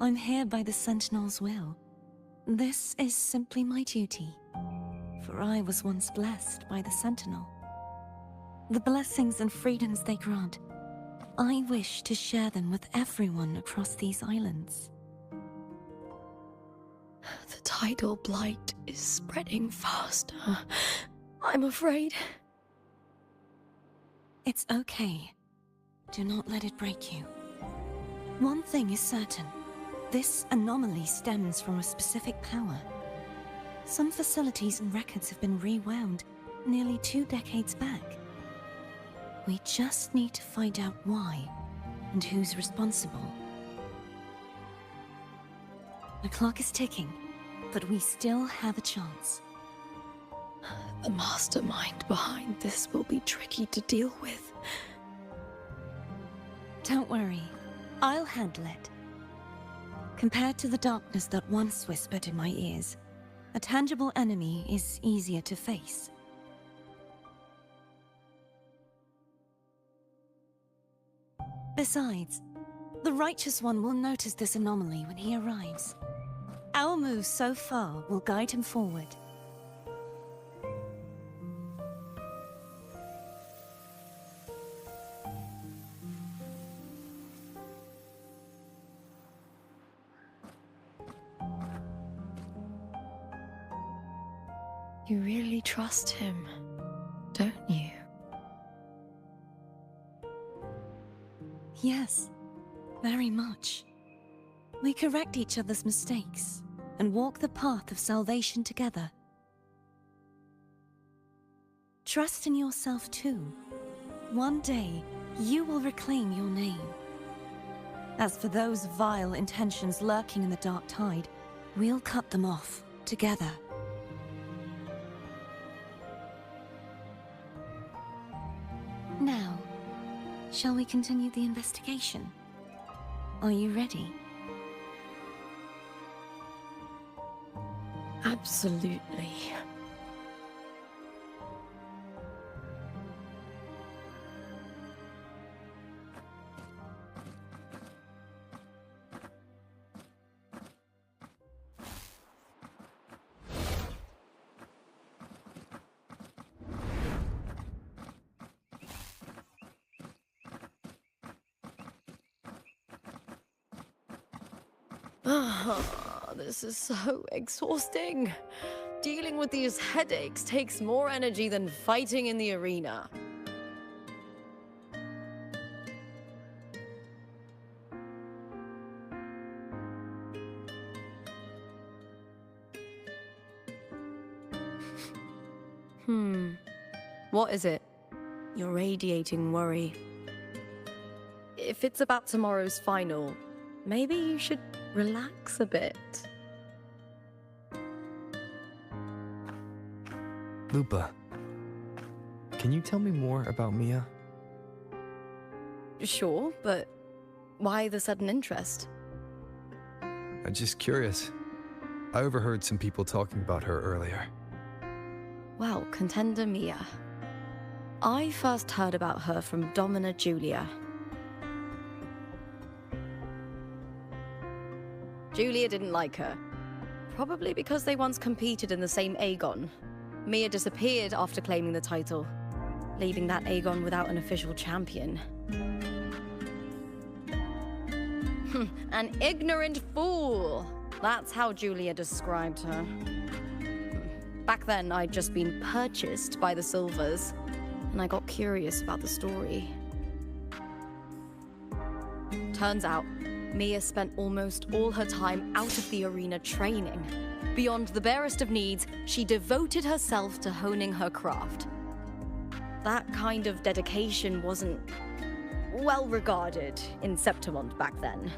S4: I'm here by the Sentinel's will. This is simply my duty, for I was once blessed by the Sentinel. The blessings and freedoms they grant, I wish to share them with everyone across these islands.
S16: The tidal blight is spreading faster. I'm afraid.
S4: It's okay. Do not let it break you. One thing is certain. This anomaly stems from a specific power. Some facilities and records have been rewound nearly 2 decades back. We just need to find out why and who's responsible. The clock is ticking, but we still have a chance.
S16: The mastermind behind this will be tricky to deal with.
S4: Don't worry, I'll handle it. Compared to the darkness that once whispered in my ears, a tangible enemy is easier to face. Besides, the Righteous One will notice this anomaly when he arrives. Our moves so far will guide him forward.
S16: You really trust him, don't you?
S4: Yes, very much. We correct each other's mistakes and walk the path of salvation together. Trust in yourself too. One day, you will reclaim your name. As for those vile intentions lurking in the dark tide, we'll cut them off together. Now, shall we continue the investigation? Are you ready?
S16: Absolutely. This is so exhausting. Dealing with these headaches takes more energy than fighting in the arena. What is it? You're radiating worry. If it's about tomorrow's final, maybe you should relax a bit.
S1: Lupa, can you tell me more about Mia?
S16: Sure, but why the sudden interest?
S1: I'm just curious. I overheard some people talking about her earlier.
S16: Well, contender Mia. I first heard about her from Domina Julia. Julia didn't like her. Probably because they once competed in the same Aegon. Mia disappeared after claiming the title, leaving that Aegon without an official champion. An ignorant fool! That's how Julia described her.
S7: Back then, I'd just been purchased by the Silvers, and I got curious about the story. Turns out, Mia spent almost all her time out of the arena training. Beyond the barest of needs, she devoted herself to honing her craft. That kind of dedication wasn't well regarded in Septimont back then.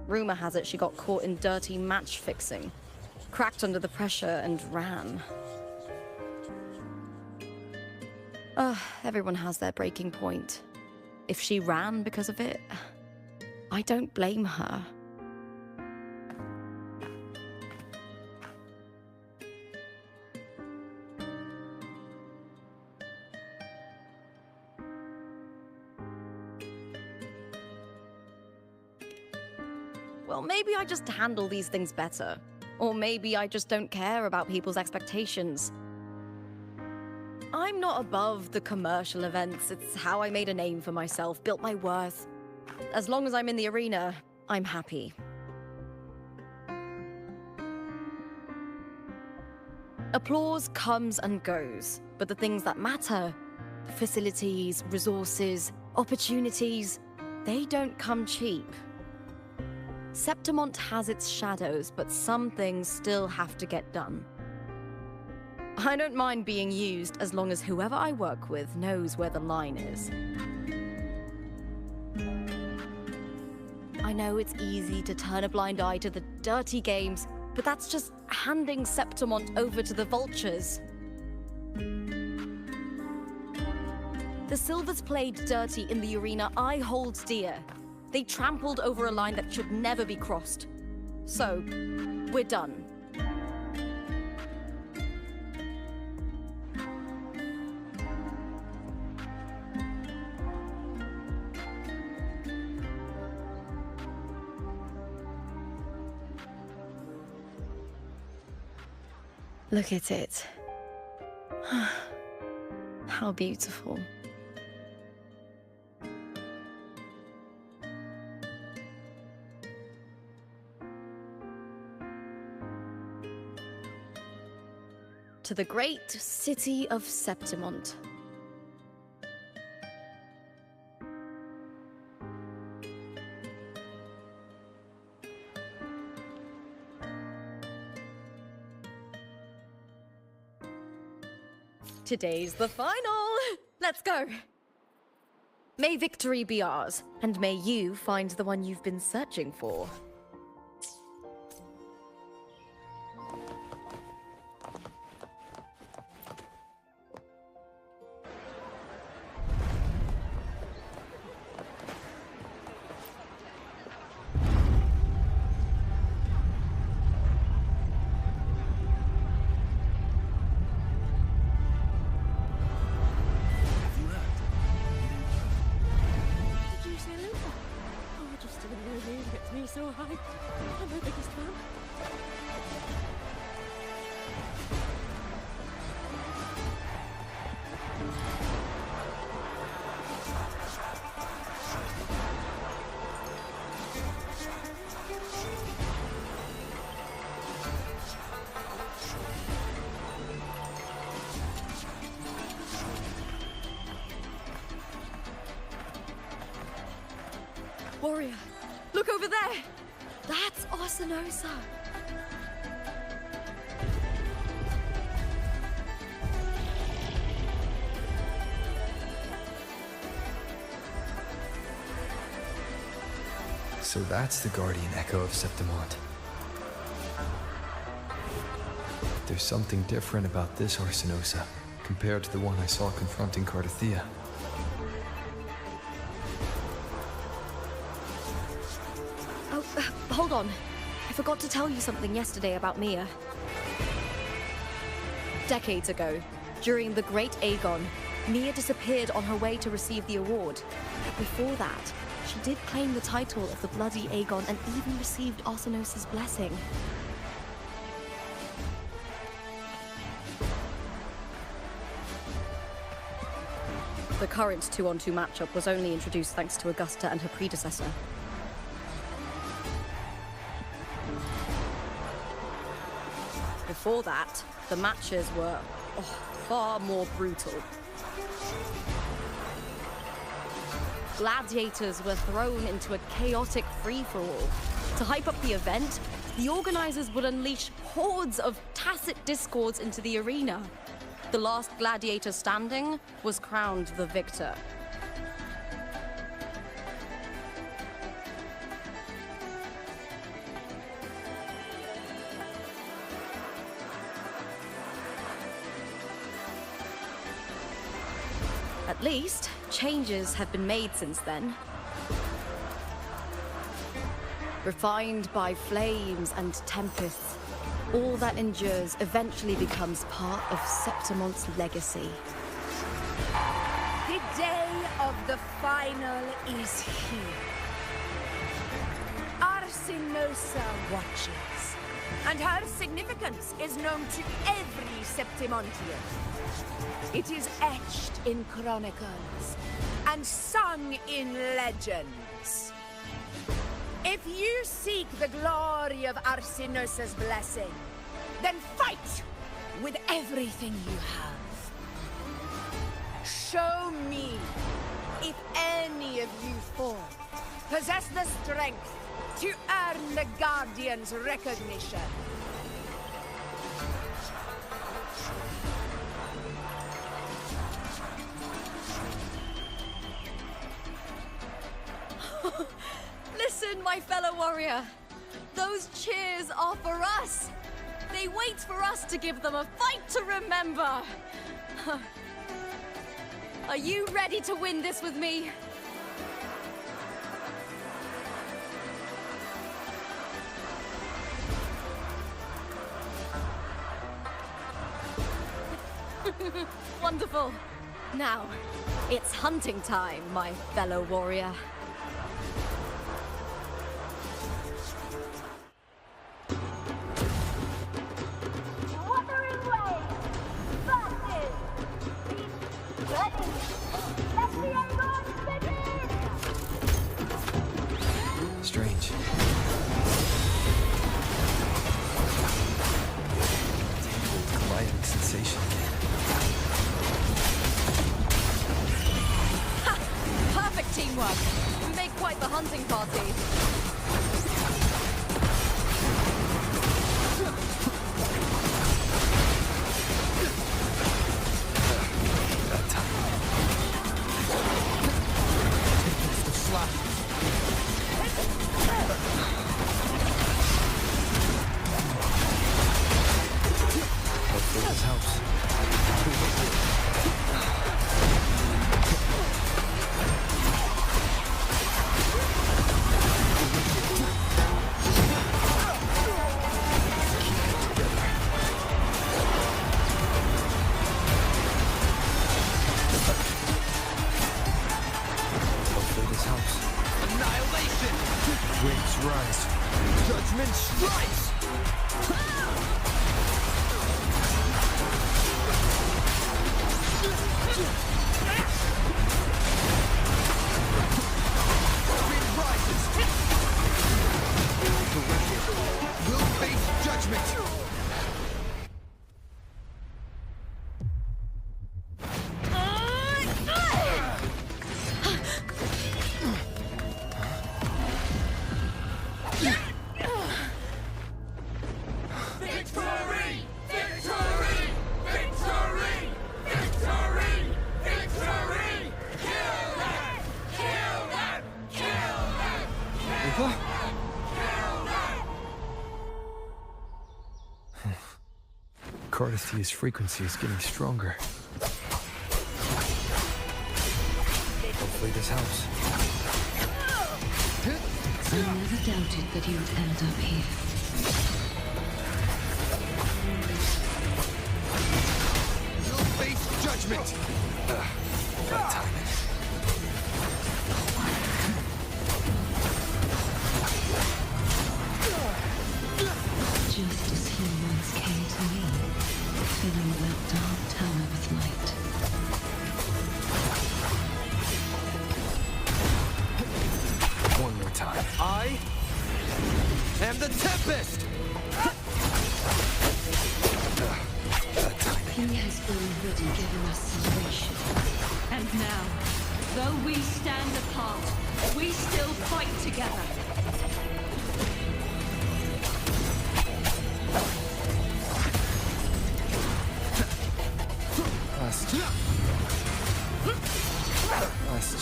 S7: Rumor has it she got caught in dirty match fixing, cracked under the pressure, and ran. Everyone has their breaking point. If she ran because of it, I don't blame her. Well, maybe I just handle these things better. Or maybe I just don't care about people's expectations. I'm not above the commercial events. It's how I made a name for myself, built my worth. As long as I'm in the arena, I'm happy. Applause comes and goes, but the things that matter, facilities, resources, opportunities, they don't come cheap. Septimont has its shadows, but some things still have to get done. I don't mind being used as long as whoever I work with knows where the line is. I know it's easy to turn a blind eye to the dirty games, but that's just handing Septimont over to the vultures. The Silvers played dirty in the arena I hold dear. They trampled over a line that should never be crossed. So, we're done. Look at it. How beautiful. To the great city of Septimont. Today's the final! Let's go! May victory be ours, and may you find the one you've been searching for.
S10: So high. I'm my biggest fan.
S7: Warrior, look over there! That's Orsinosa!
S1: So that's the guardian echo of Septimont. There's something different about this Orsinosa compared to the one I saw confronting Cardathea.
S7: Hold on. I forgot to tell you something yesterday about Mia. Decades ago, during the Great Aegon, Mia disappeared on her way to receive the award. Before that, she did claim the title of the Bloody Aegon and even received Orsinosa's blessing. The current 2-on-2 matchup was only introduced thanks to Augusta and her predecessor. before that, the matches were far more brutal. Gladiators were thrown into a chaotic free-for-all. To hype up the event, the organizers would unleash hordes of tacit discords into the arena. The last gladiator standing was crowned the victor. At least, changes have been made since then. Refined by flames and tempests, all that endures eventually becomes part of Septimon's legacy.
S15: The day of the final is here. Arsinosa watches, and her significance is known to every Septimontian. It is etched in chronicles and sung in legends. If you seek the glory of Arsinosa's blessing, then fight with everything you have. Show me if any of you four possess the strength to earn the Guardian's recognition.
S7: Listen, my fellow warrior. Those cheers are for us. They wait for us to give them a fight to remember. Are you ready to win this with me? Wonderful. Now, it's hunting time, my fellow warrior.
S2: Wuthering way versus ready. Let the Aegon begin!
S1: Strange. Gliding sensation again.
S7: Ha! Perfect teamwork. We make quite the hunting party.
S1: Hopefully this helps. Hopefully this helps.
S11: Annihilation!
S1: Waves rise.
S11: Judgment strikes! Wind rises! The wicked will face judgment!
S3: Victory! Victory! Victory! Victory! Victory! Kill them! Kill them! Kill them!
S1: WuWa? Cardisthia's frequency is getting stronger. Hopefully this helps.
S4: I never doubted that you would end up here.
S11: You'll face judgment!
S1: Bad timing.
S4: Just as he once came to me, filling that dark tower with light.
S1: One more time.
S11: I am the Tempest!
S5: He has already given us salvation. And now, though we stand apart, we still fight together.
S1: Last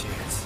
S1: chance.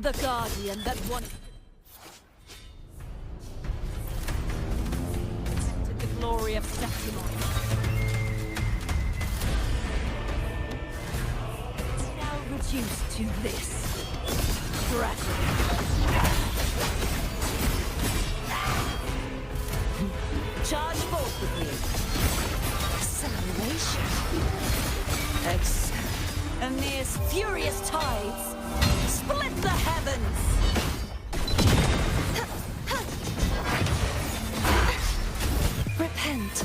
S5: The Guardian that once to the glory of Septimon. Now reduced to this. Tragedy. Charge forth with me. Acceleration. Amir's furious tides. Split the heavens! Repent.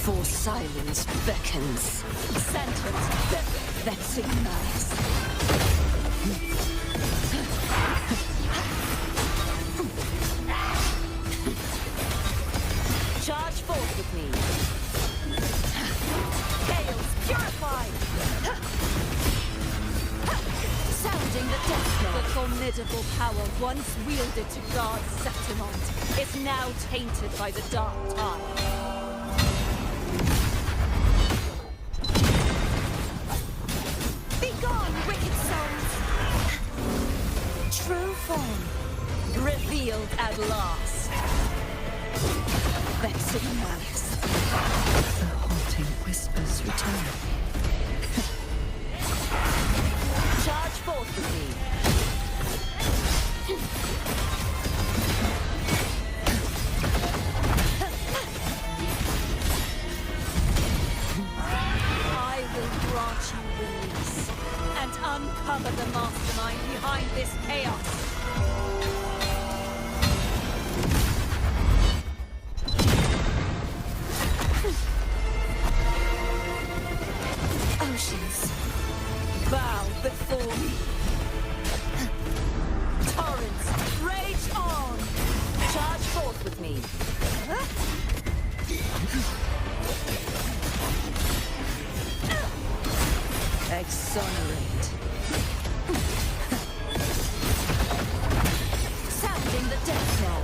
S5: For silence beckons. Sentence vexing malice. Charge forth with me. Gales purified! Sounding the death knell. The formidable power once wielded to guard Septimon is now tainted by the dark tide. Begone, wicked souls! True form, revealed at last. Vexing malice. The haunting whispers return. Charge forth with me. I will grant you release and uncover the mastermind behind this chaos. Oceans. Bow before me. Torrents, rage on! Charge forth with me. Exonerate. Sounding the death knell.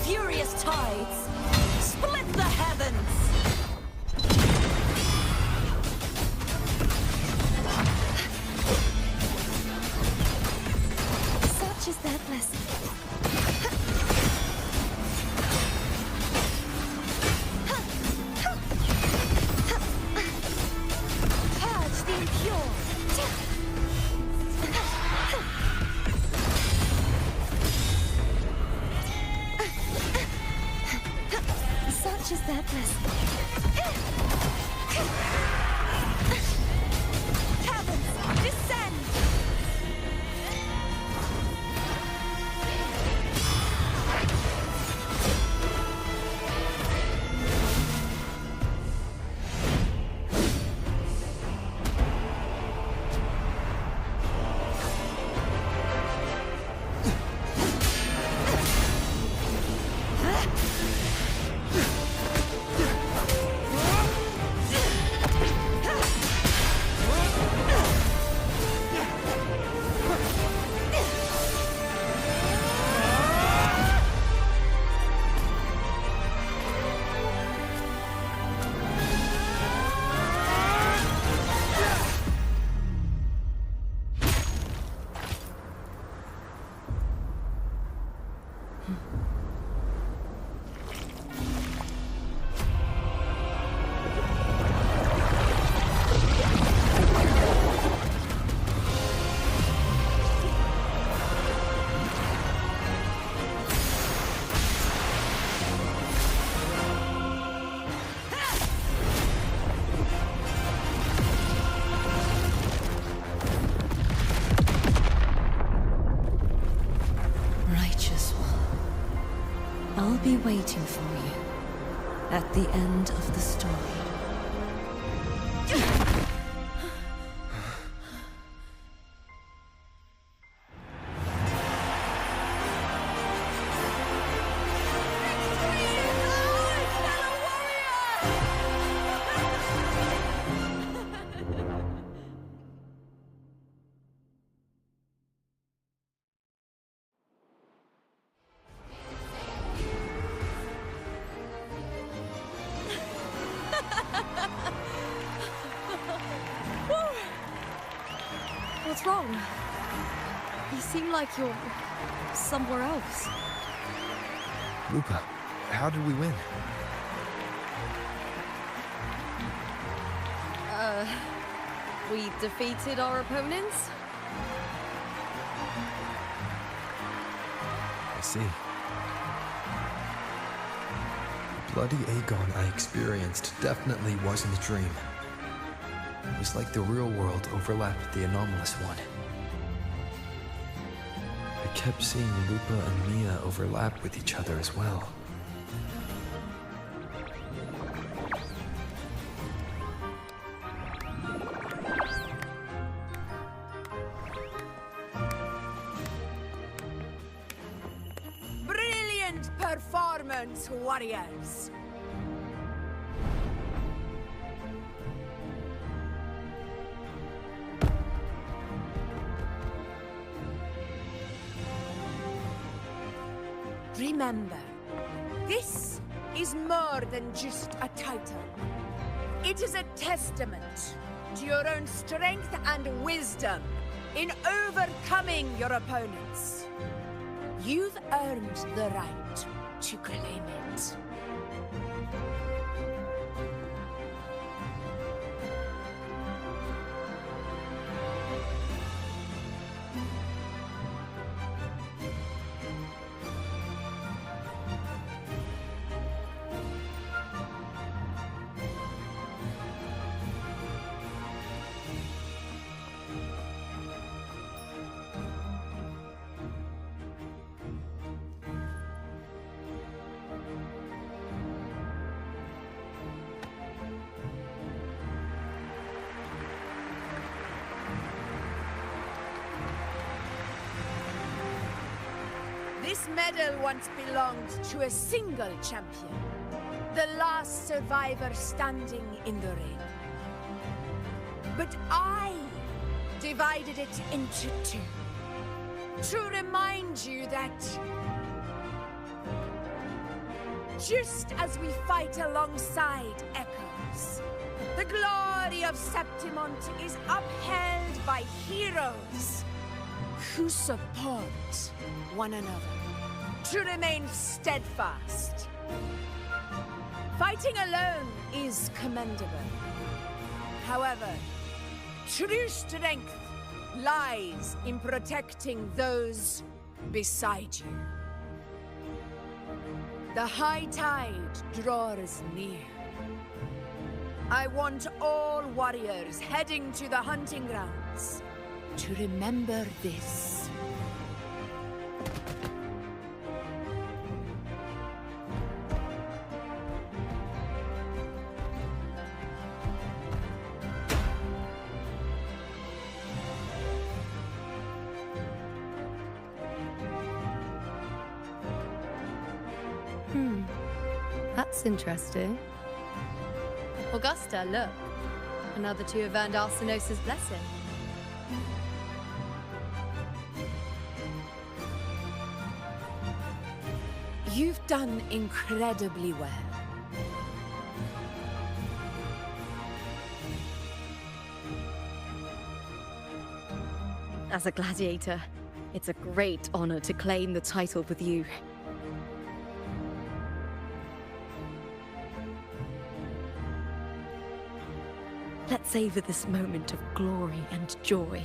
S5: Furious tides. Split the heavens! Such is their blessing.
S4: be waiting for you at the end of the story.
S7: What's wrong? You seem like you're somewhere else.
S1: Lupa, how did we win?
S7: We defeated our opponents?
S1: I see. The bloody Aegon I experienced definitely wasn't a dream. It was like the real world overlapped with the anomalous one. I kept seeing Lupa and Mia overlap with each other as well.
S15: Brilliant performance, warriors! Remember, this is more than just a title. It is a testament to your own strength and wisdom in overcoming your opponents. You've earned the right to claim it. This medal once belonged to a single champion, the last survivor standing in the ring. But I divided it into two, to remind you that just as we fight alongside echoes, the glory of Septimont is upheld by heroes who support one another, to remain steadfast. Fighting alone is commendable. However, true strength lies in protecting those beside you. The high tide draws near. I want all warriors heading to the hunting grounds to remember this.
S7: That's interesting. Augusta, look. Another two have earned Arsenos's blessing.
S15: You've done incredibly well.
S7: As a gladiator, it's a great honor to claim the title with you. Let's savor this moment of glory and joy.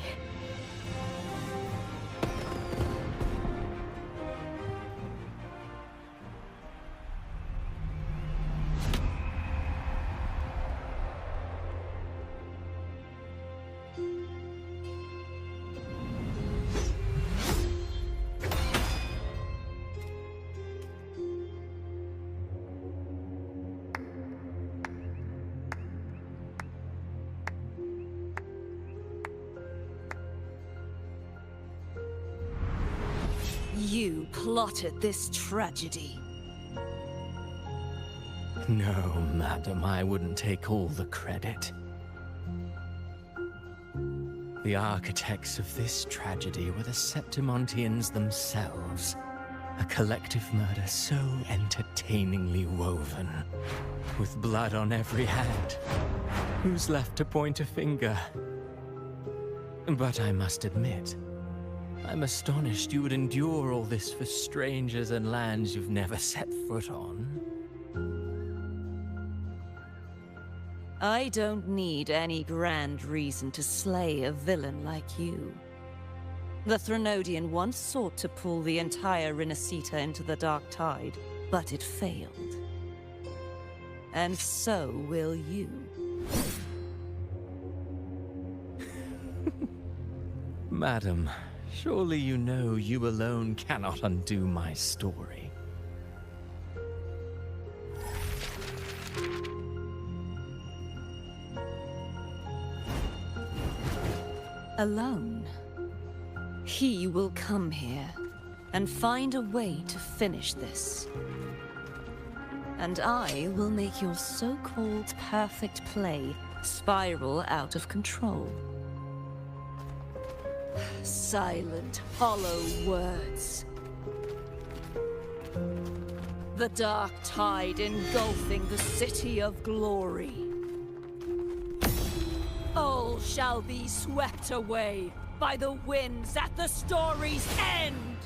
S4: you plotted this tragedy.
S20: No, madam, I wouldn't take all the credit. The architects of this tragedy were the Septimontians themselves. A collective murder so entertainingly woven, with blood on every hand. Who's left to point a finger? But I must admit, I'm astonished you would endure all this for strangers and lands you've never set foot on.
S4: I don't need any grand reason to slay a villain like you. The Threnodian once sought to pull the entire Renacita into the Dark Tide, but it failed. And so will you.
S20: Madam, surely you know you alone cannot undo my story.
S4: Alone. He will come here and find a way to finish this. And I will make your so-called perfect play spiral out of control. Silent, hollow words. The dark tide engulfing the city of glory. All shall be swept away by the winds at the story's end!